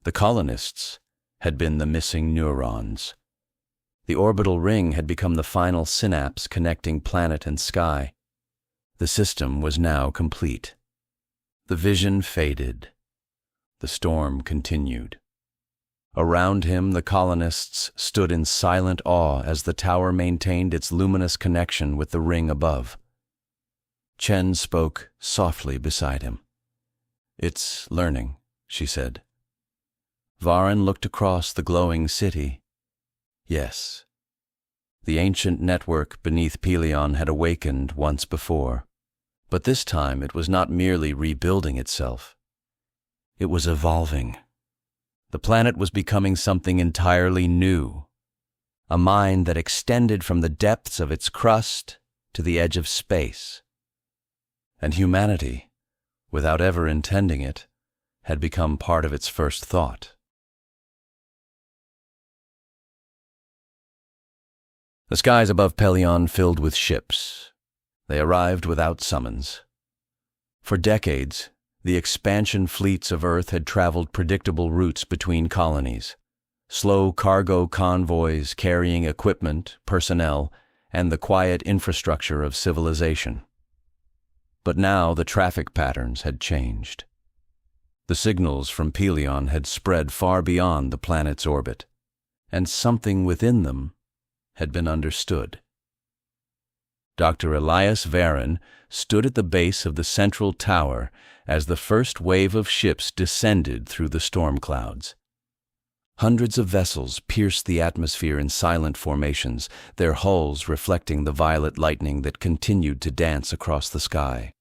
The colonists had been the missing neurons. The orbital ring had become the final synapse connecting planet and sky. The system was now complete. The vision faded. The storm continued. Around him, the colonists stood in silent awe as the tower maintained its luminous connection with the ring above. Chen spoke softly beside him. "It's learning," she said. Varen looked across the glowing city. Yes. The ancient network beneath Pelion had awakened once before, but this time it was not merely rebuilding itself. It was evolving. The planet was becoming something entirely new, a mind that extended from the depths of its crust to the edge of space. And humanity, without ever intending it, had become part of its first thought. The skies above Pelion filled with ships. They arrived without summons. For decades, the expansion fleets of Earth had traveled predictable routes between colonies. Slow cargo convoys carrying equipment, personnel, and the quiet infrastructure of civilization. But now the traffic patterns had changed. The signals from Pelion had spread far beyond the planet's orbit, and something within them had been understood. Dr. Elias Varen stood at the base of the central tower as the first wave of ships descended through the storm clouds. Hundreds of vessels pierced the atmosphere in silent formations, their hulls reflecting the violet lightning that continued to dance across the sky.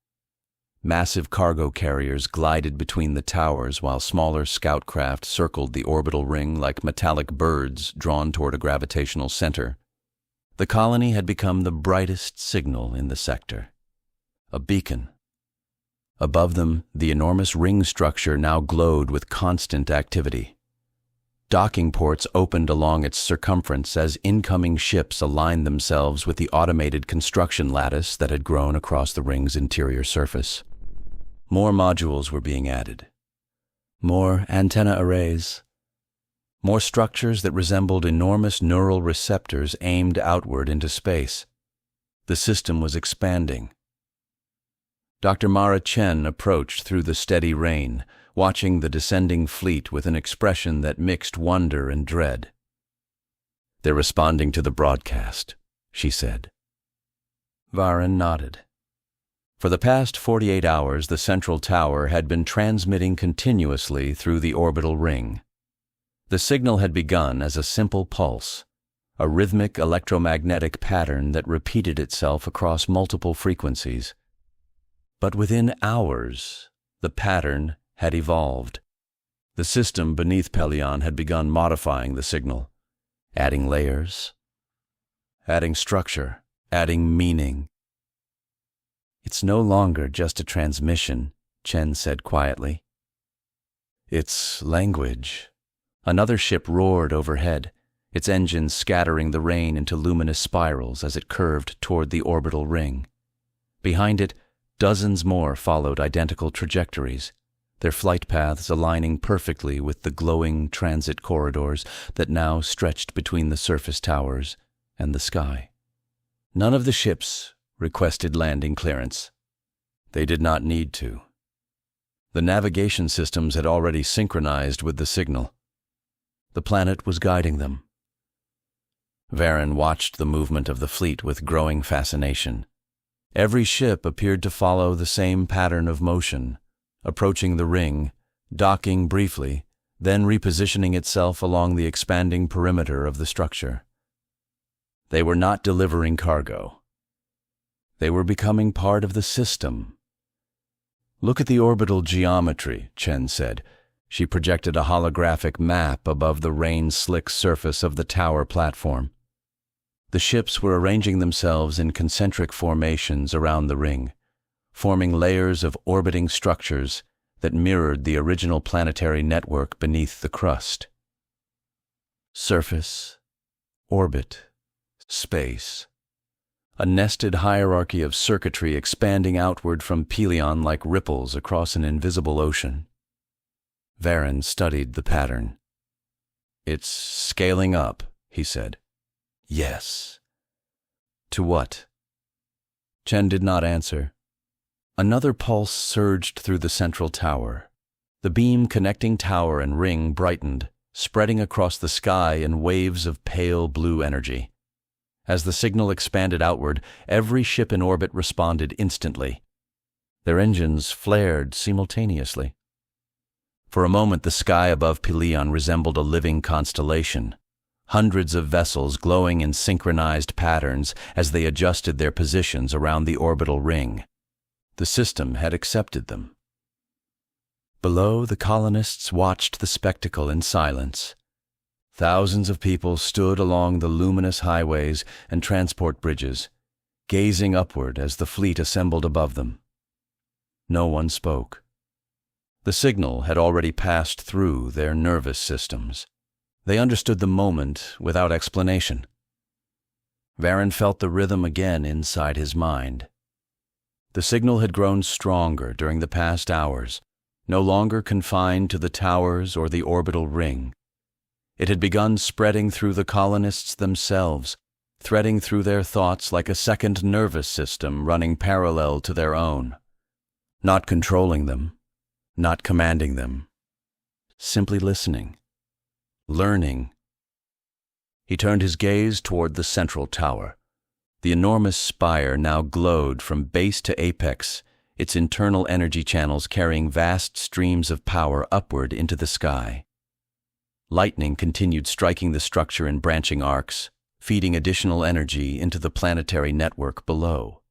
Massive cargo carriers glided between the towers while smaller scout craft circled the orbital ring like metallic birds drawn toward a gravitational center. The colony had become the brightest signal in the sector, a beacon. Above them, the enormous ring structure now glowed with constant activity. Docking ports opened along its circumference as incoming ships aligned themselves with the automated construction lattice that had grown across the ring's interior surface. More modules were being added. More antenna arrays. More structures that resembled enormous neural receptors aimed outward into space. The system was expanding. Dr. Mara Chen approached through the steady rain, watching the descending fleet with an expression that mixed wonder and dread. "They're responding to the broadcast," she said. Varen nodded. For the past 48 hours, the central tower had been transmitting continuously through the orbital ring. The signal had begun as a simple pulse, a rhythmic electromagnetic pattern that repeated itself across multiple frequencies. But within hours, the pattern had evolved. The system beneath Pelion had begun modifying the signal, adding layers, adding structure, adding meaning. "It's no longer just a transmission," Chen said quietly. "It's language." Another ship roared overhead, its engines scattering the rain into luminous spirals as it curved toward the orbital ring. Behind it, dozens more followed identical trajectories, their flight paths aligning perfectly with the glowing transit corridors that now stretched between the surface towers and the sky. None of the ships requested landing clearance. They did not need to. The navigation systems had already synchronized with the signal. The planet was guiding them. Varen watched the movement of the fleet with growing fascination. Every ship appeared to follow the same pattern of motion, approaching the ring, docking briefly, then repositioning itself along the expanding perimeter of the structure. They were not delivering cargo. They were becoming part of the system. "Look at the orbital geometry," Chen said. She projected a holographic map above the rain-slick surface of the tower platform. The ships were arranging themselves in concentric formations around the ring, forming layers of orbiting structures that mirrored the original planetary network beneath the crust. Surface, orbit, space. A nested hierarchy of circuitry expanding outward from Pelion like ripples across an invisible ocean. Varen studied the pattern. "It's scaling up," he said. "Yes." "To what?" Chen did not answer. Another pulse surged through the central tower. The beam connecting tower and ring brightened, spreading across the sky in waves of pale blue energy. As the signal expanded outward, every ship in orbit responded instantly. Their engines flared simultaneously. For a moment, the sky above Pelion resembled a living constellation, hundreds of vessels glowing in synchronized patterns as they adjusted their positions around the orbital ring. The system had accepted them. Below, the colonists watched the spectacle in silence. Thousands of people stood along the luminous highways and transport bridges, gazing upward as the fleet assembled above them. No one spoke. The signal had already passed through their nervous systems. They understood the moment without explanation. Varen felt the rhythm again inside his mind. The signal had grown stronger during the past hours, no longer confined to the towers or the orbital ring. It had begun spreading through the colonists themselves, threading through their thoughts like a second nervous system running parallel to their own. Not controlling them, not commanding them, simply listening, learning. He turned his gaze toward the central tower. The enormous spire now glowed from base to apex, its internal energy channels carrying vast streams of power upward into the sky. Lightning continued striking the structure in branching arcs, feeding additional energy into the planetary network below.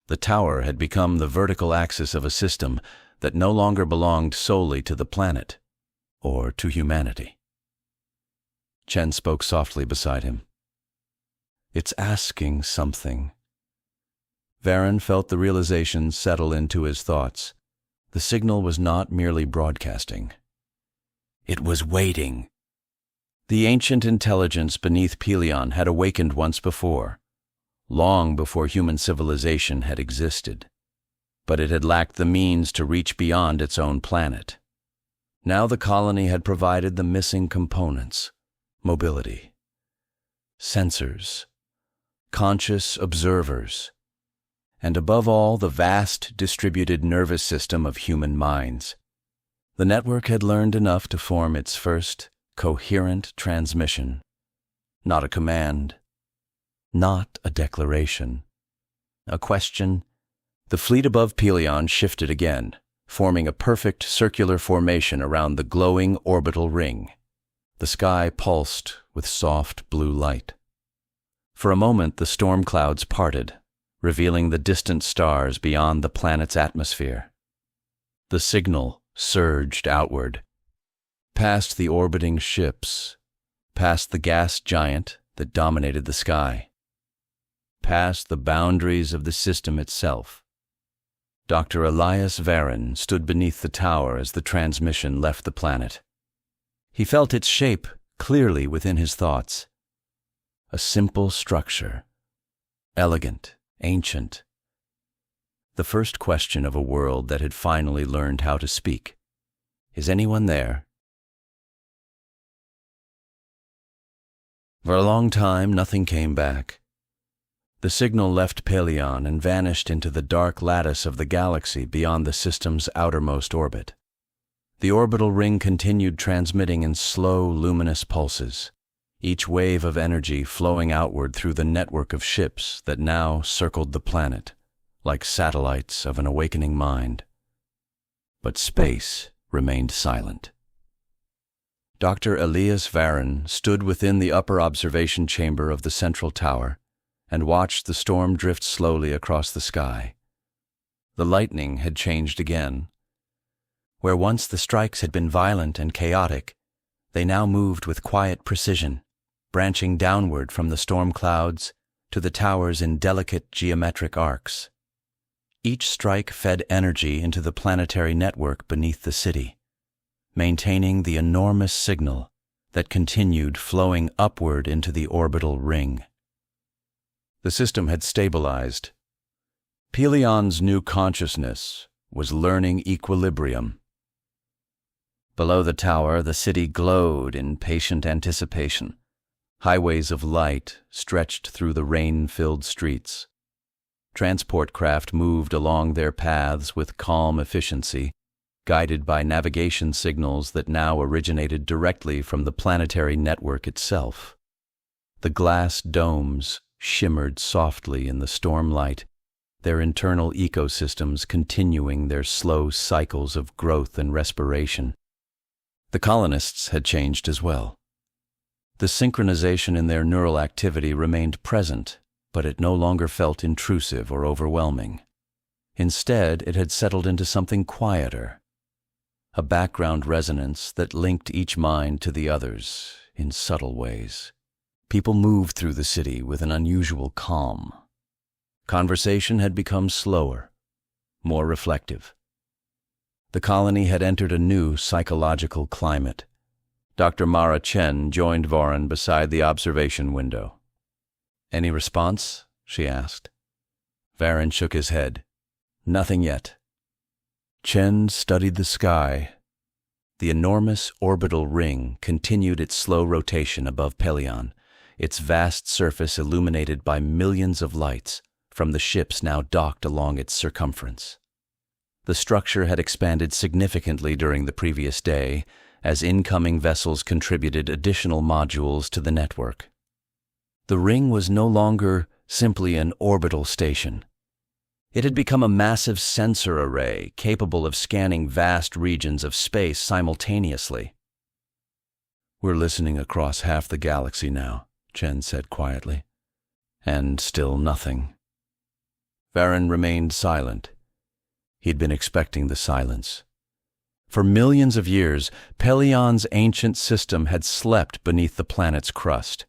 The tower had become the vertical axis of a system that no longer belonged solely to the planet or to humanity. Chen spoke softly beside him. "It's asking something." Varen felt the realization settle into his thoughts. The signal was not merely broadcasting. It was waiting. The ancient intelligence beneath Pelion had awakened once before, long before human civilization had existed, but it had lacked the means to reach beyond its own planet. Now the colony had provided the missing components: mobility, sensors, conscious observers, and above all the vast distributed nervous system of human minds. The network had learned enough to form its first coherent transmission. Not a command, not a declaration, a question. The fleet above Pelion shifted again, forming a perfect circular formation around the glowing orbital ring. The sky pulsed with soft blue light. For a moment the storm clouds parted, revealing the distant stars beyond the planet's atmosphere. The signal surged outward, past the orbiting ships, past the gas giant that dominated the sky, past the boundaries of the system itself. Dr. Elias Varen stood beneath the tower as the transmission left the planet. He felt its shape clearly within his thoughts. A simple structure, elegant, ancient. The first question of a world that had finally learned how to speak. Is anyone there? For a long time, nothing came back. The signal left Pelion and vanished into the dark lattice of the galaxy beyond the system's outermost orbit. The orbital ring continued transmitting in slow, luminous pulses, each wave of energy flowing outward through the network of ships that now circled the planet, like satellites of an awakening mind. But space remained silent. Dr. Elias Varen stood within the upper observation chamber of the central tower and watched the storm drift slowly across the sky. The lightning had changed again. Where once the strikes had been violent and chaotic, they now moved with quiet precision, branching downward from the storm clouds to the towers in delicate geometric arcs. Each strike fed energy into the planetary network beneath the city, maintaining the enormous signal that continued flowing upward into the orbital ring. The system had stabilized. Pelion's new consciousness was learning equilibrium. Below the tower, the city glowed in patient anticipation. Highways of light stretched through the rain-filled streets. Transport craft moved along their paths with calm efficiency, guided by navigation signals that now originated directly from the planetary network itself. The glass domes shimmered softly in the storm light, their internal ecosystems continuing their slow cycles of growth and respiration. The colonists had changed as well. The synchronization in their neural activity remained present, but it no longer felt intrusive or overwhelming. Instead, it had settled into something quieter, a background resonance that linked each mind to the others in subtle ways. People moved through the city with an unusual calm. Conversation had become slower, more reflective. The colony had entered a new psychological climate. Dr. Mara Chen joined Varen beside the observation window. Any response? She asked. Varen shook his head. Nothing yet. Chen studied the sky. The enormous orbital ring continued its slow rotation above Pelion, its vast surface illuminated by millions of lights from the ships now docked along its circumference. The structure had expanded significantly during the previous day as incoming vessels contributed additional modules to the network. The ring was no longer simply an orbital station. It had become a massive sensor array capable of scanning vast regions of space simultaneously. We're listening across half the galaxy now, Chen said quietly. And still nothing. Varen remained silent. He'd been expecting the silence. For millions of years, Pelion's ancient system had slept beneath the planet's crust.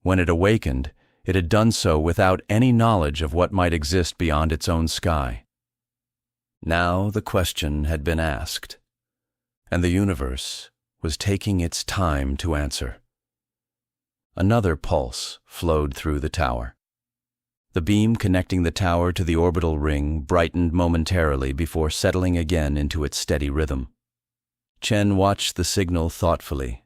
When it awakened, it had done so without any knowledge of what might exist beyond its own sky. Now the question had been asked, and the universe was taking its time to answer. Another pulse flowed through the tower. The beam connecting the tower to the orbital ring brightened momentarily before settling again into its steady rhythm. Chen watched the signal thoughtfully.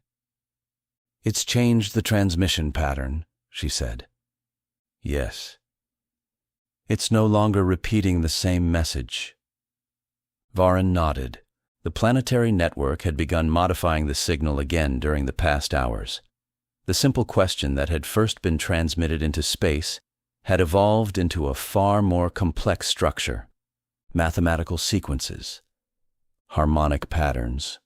It's changed the transmission pattern, she said. Yes. It's no longer repeating the same message. Varen nodded. The planetary network had begun modifying the signal again during the past hours. The simple question that had first been transmitted into space had evolved into a far more complex structure. Mathematical sequences, harmonic patterns,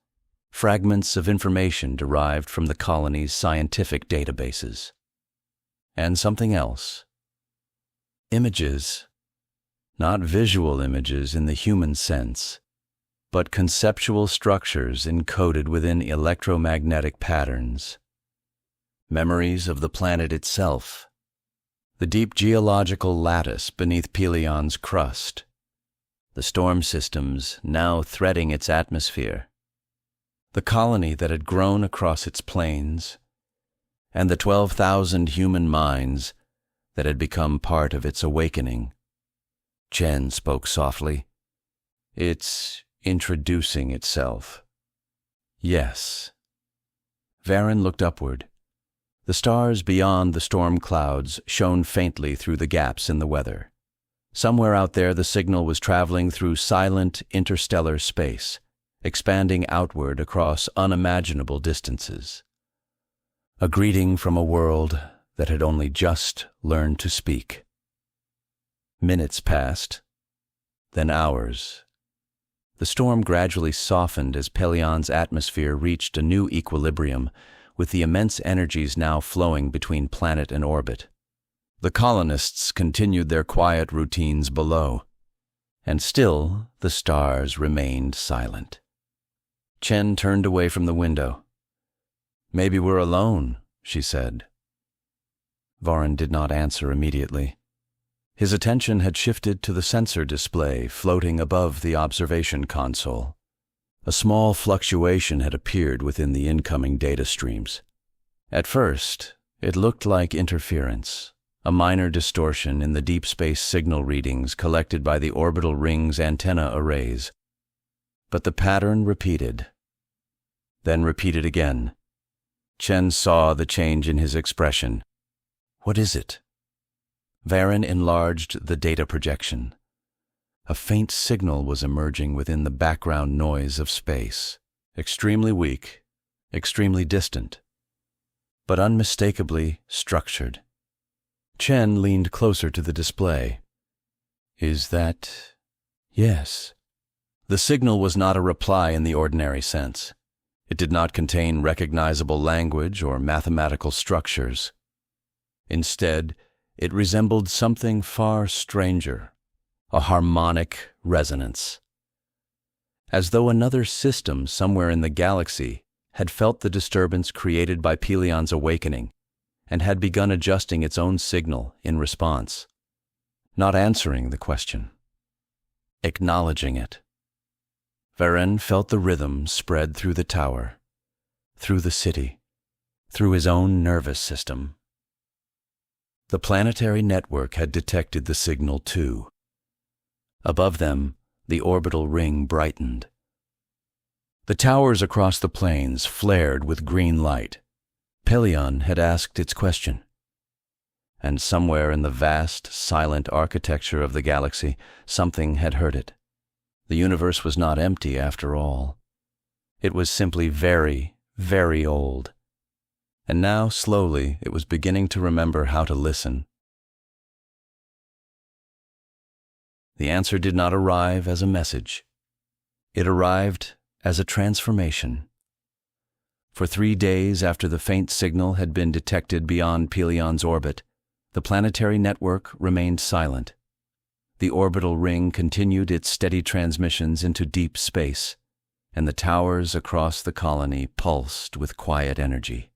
fragments of information derived from the colony's scientific databases. And something else. Images, not visual images in the human sense, but conceptual structures encoded within electromagnetic patterns. Memories of the planet itself, the deep geological lattice beneath Pelion's crust, the storm systems now threading its atmosphere, the colony that had grown across its plains, and the 12,000 human minds that had become part of its awakening. Chen spoke softly. It's introducing itself. Yes. Varen looked upward. The stars beyond the storm clouds shone faintly through the gaps in the weather. Somewhere out there the signal was traveling through silent interstellar space, expanding outward across unimaginable distances. A greeting from a world that had only just learned to speak. Minutes passed, then hours. The storm gradually softened as Pelion's atmosphere reached a new equilibrium, with the immense energies now flowing between planet and orbit. The colonists continued their quiet routines below, and still the stars remained silent. Chen turned away from the window. Maybe we're alone, she said. Varen did not answer immediately. His attention had shifted to the sensor display floating above the observation console. A small fluctuation had appeared within the incoming data streams. At first, it looked like interference, a minor distortion in the deep space signal readings collected by the orbital ring's antenna arrays. But the pattern repeated, then repeated again. Chen saw the change in his expression. What is it? Varen enlarged the data projection. A faint signal was emerging within the background noise of space, extremely weak, extremely distant, but unmistakably structured. Chen leaned closer to the display. Is that... Yes. The signal was not a reply in the ordinary sense. It did not contain recognizable language or mathematical structures. Instead, it resembled something far stranger, a harmonic resonance. As though another system somewhere in the galaxy had felt the disturbance created by Pelion's awakening and had begun adjusting its own signal in response, not answering the question, acknowledging it. Varen felt the rhythm spread through the tower, through the city, through his own nervous system. The planetary network had detected the signal too. Above them, the orbital ring brightened. The towers across the plains flared with green light. Pelion had asked its question. And somewhere in the vast, silent architecture of the galaxy, something had heard it. The universe was not empty after all. It was simply very, very old. And now, slowly, it was beginning to remember how to listen. The answer did not arrive as a message. It arrived as a transformation. For 3 days after the faint signal had been detected beyond Pelion's orbit, the planetary network remained silent. The orbital ring continued its steady transmissions into deep space, and the towers across the colony pulsed with quiet energy,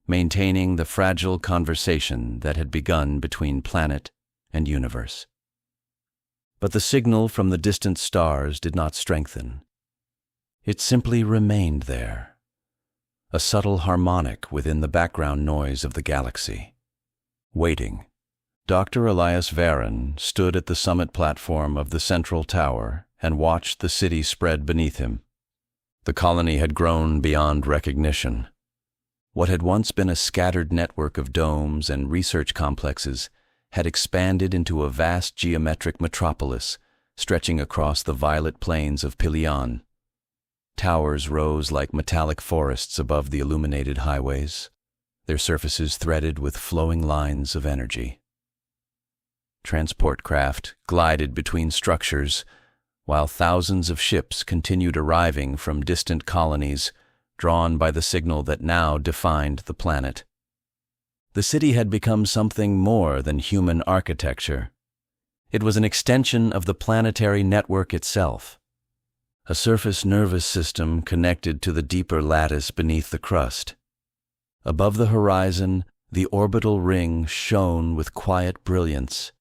maintaining the fragile conversation that had begun between planet and universe. But the signal from the distant stars did not strengthen. It simply remained there, a subtle harmonic within the background noise of the galaxy. Waiting, Dr. Elias Varon stood at the summit platform of the central tower and watched the city spread beneath him. The colony had grown beyond recognition. What had once been a scattered network of domes and research complexes had expanded into a vast geometric metropolis stretching across the violet plains of Pelion. Towers rose like metallic forests above the illuminated highways, their surfaces threaded with flowing lines of energy. Transport craft glided between structures, while thousands of ships continued arriving from distant colonies, drawn by the signal that now defined the planet. The city had become something more than human architecture. It was an extension of the planetary network itself, a surface nervous system connected to the deeper lattice beneath the crust. Above the horizon, the orbital ring shone with quiet brilliance.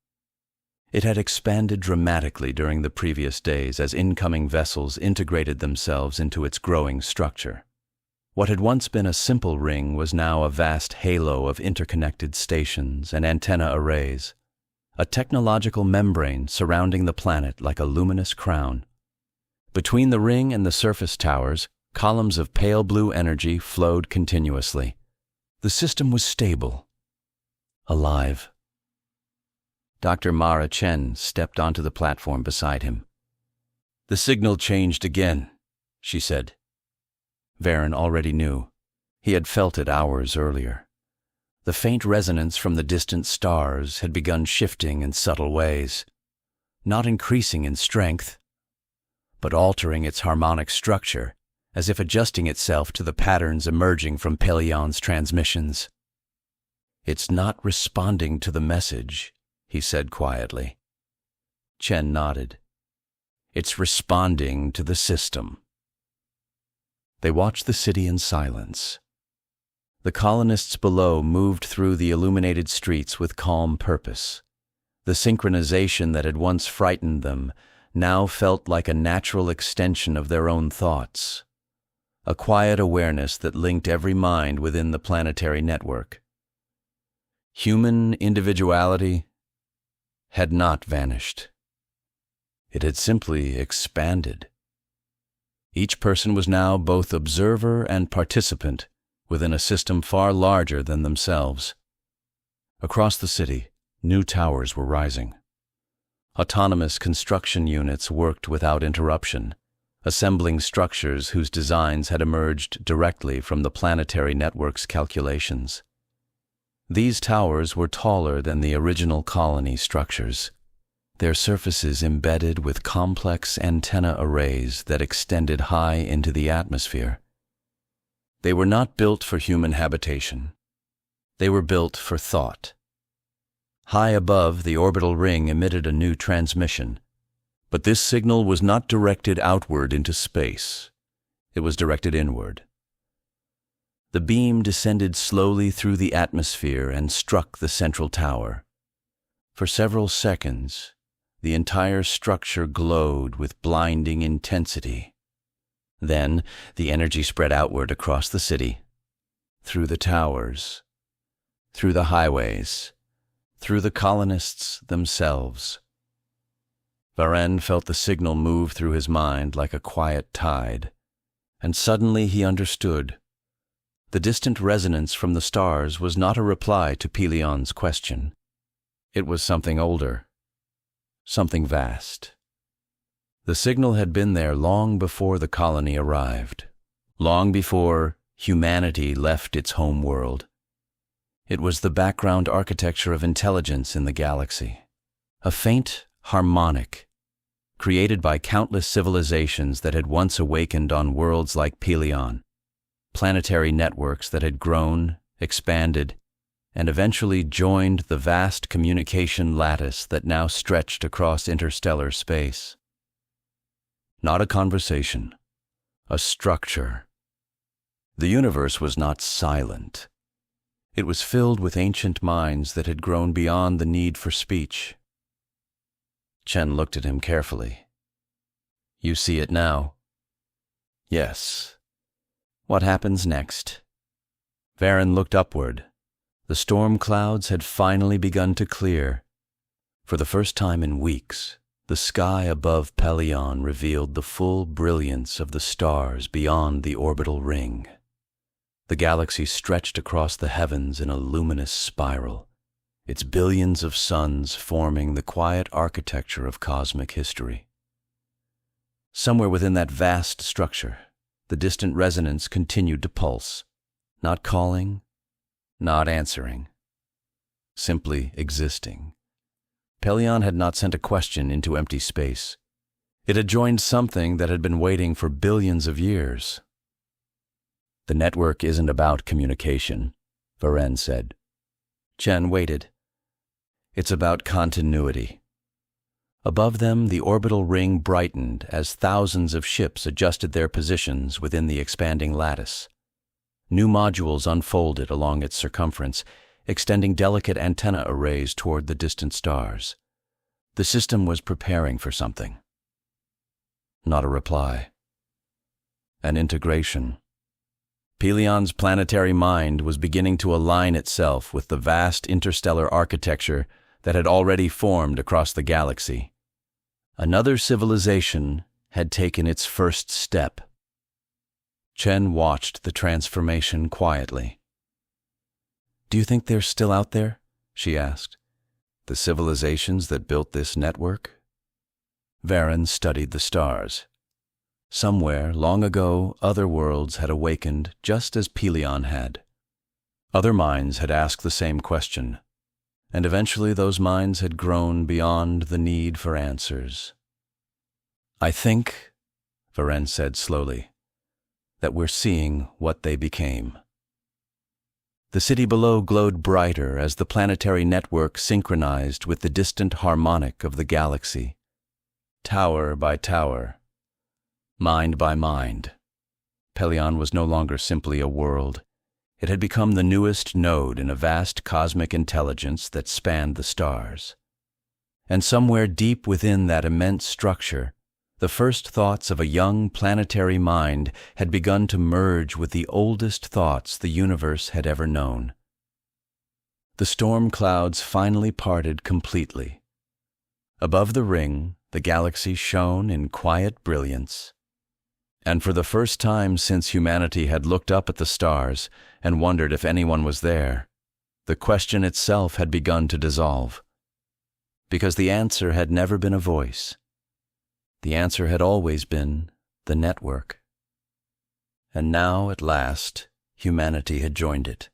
It had expanded dramatically during the previous days as incoming vessels integrated themselves into its growing structure. What had once been a simple ring was now a vast halo of interconnected stations and antenna arrays, a technological membrane surrounding the planet like a luminous crown. Between the ring and the surface towers, columns of pale blue energy flowed continuously. The system was stable, alive. Dr. Mara Chen stepped onto the platform beside him. "The signal changed again," she said. Varon already knew. He had felt it hours earlier. The faint resonance from the distant stars had begun shifting in subtle ways, not increasing in strength, but altering its harmonic structure, as if adjusting itself to the patterns emerging from Pelion's transmissions. "It's not responding to the message," he said quietly. Chen nodded. "It's responding to the system." They watched the city in silence. The colonists below moved through the illuminated streets with calm purpose. The synchronization that had once frightened them now felt like a natural extension of their own thoughts, a quiet awareness that linked every mind within the planetary network. Human individuality had not vanished. It had simply expanded. Each person was now both observer and participant within a system far larger than themselves. Across the city, new towers were rising. Autonomous construction units worked without interruption, assembling structures whose designs had emerged directly from the planetary network's calculations. These towers were taller than the original colony structures, their surfaces embedded with complex antenna arrays that extended high into the atmosphere. They were not built for human habitation. They were built for thought. High above, the orbital ring emitted a new transmission, but this signal was not directed outward into space. It was directed inward. The beam descended slowly through the atmosphere and struck the central tower. For several seconds, the entire structure glowed with blinding intensity. Then, the energy spread outward across the city, through the towers, through the highways, through the colonists themselves. Varen felt the signal move through his mind like a quiet tide, and suddenly he understood. The distant resonance from the stars was not a reply to Pelion's question. It was something older, something vast. The signal had been there long before the colony arrived, long before humanity left its home world. It was the background architecture of intelligence in the galaxy, a faint harmonic, created by countless civilizations that had once awakened on worlds like Pelion, planetary networks that had grown, expanded, and eventually joined the vast communication lattice that now stretched across interstellar space. Not a conversation, a structure. The universe was not silent. It was filled with ancient minds that had grown beyond the need for speech. Chen looked at him carefully. You see it now? Yes. What happens next? Varen looked upward. The storm clouds had finally begun to clear. For the first time in weeks, the sky above Pelion revealed the full brilliance of the stars beyond the orbital ring. The galaxy stretched across the heavens in a luminous spiral, its billions of suns forming the quiet architecture of cosmic history. Somewhere within that vast structure, the distant resonance continued to pulse, not calling, not answering, simply existing. Pelion had not sent a question into empty space. It had joined something that had been waiting for billions of years. The network isn't about communication, Varen said. Chen waited. It's about continuity. Above them, the orbital ring brightened as thousands of ships adjusted their positions within the expanding lattice. New modules unfolded along its circumference, extending delicate antenna arrays toward the distant stars. The system was preparing for something. Not a reply. An integration. Pelion's planetary mind was beginning to align itself with the vast interstellar architecture that had already formed across the galaxy. Another civilization had taken its first step. Chen watched the transformation quietly. Do you think they're still out there? She asked. The civilizations that built this network? Varen studied the stars. Somewhere, long ago, other worlds had awakened just as Pelion had. Other minds had asked the same question, and eventually those minds had grown beyond the need for answers. I think, Varen said slowly, that we're seeing what they became. The city below glowed brighter as the planetary network synchronized with the distant harmonic of the galaxy. Tower by tower, mind by mind, Pelion was no longer simply a world. It had become the newest node in a vast cosmic intelligence that spanned the stars. And somewhere deep within that immense structure, the first thoughts of a young planetary mind had begun to merge with the oldest thoughts the universe had ever known. The storm clouds finally parted completely. Above the ring, the galaxy shone in quiet brilliance. And for the first time since humanity had looked up at the stars and wondered if anyone was there, the question itself had begun to dissolve. Because the answer had never been a voice. The answer had always been the network. And now, at last, humanity had joined it.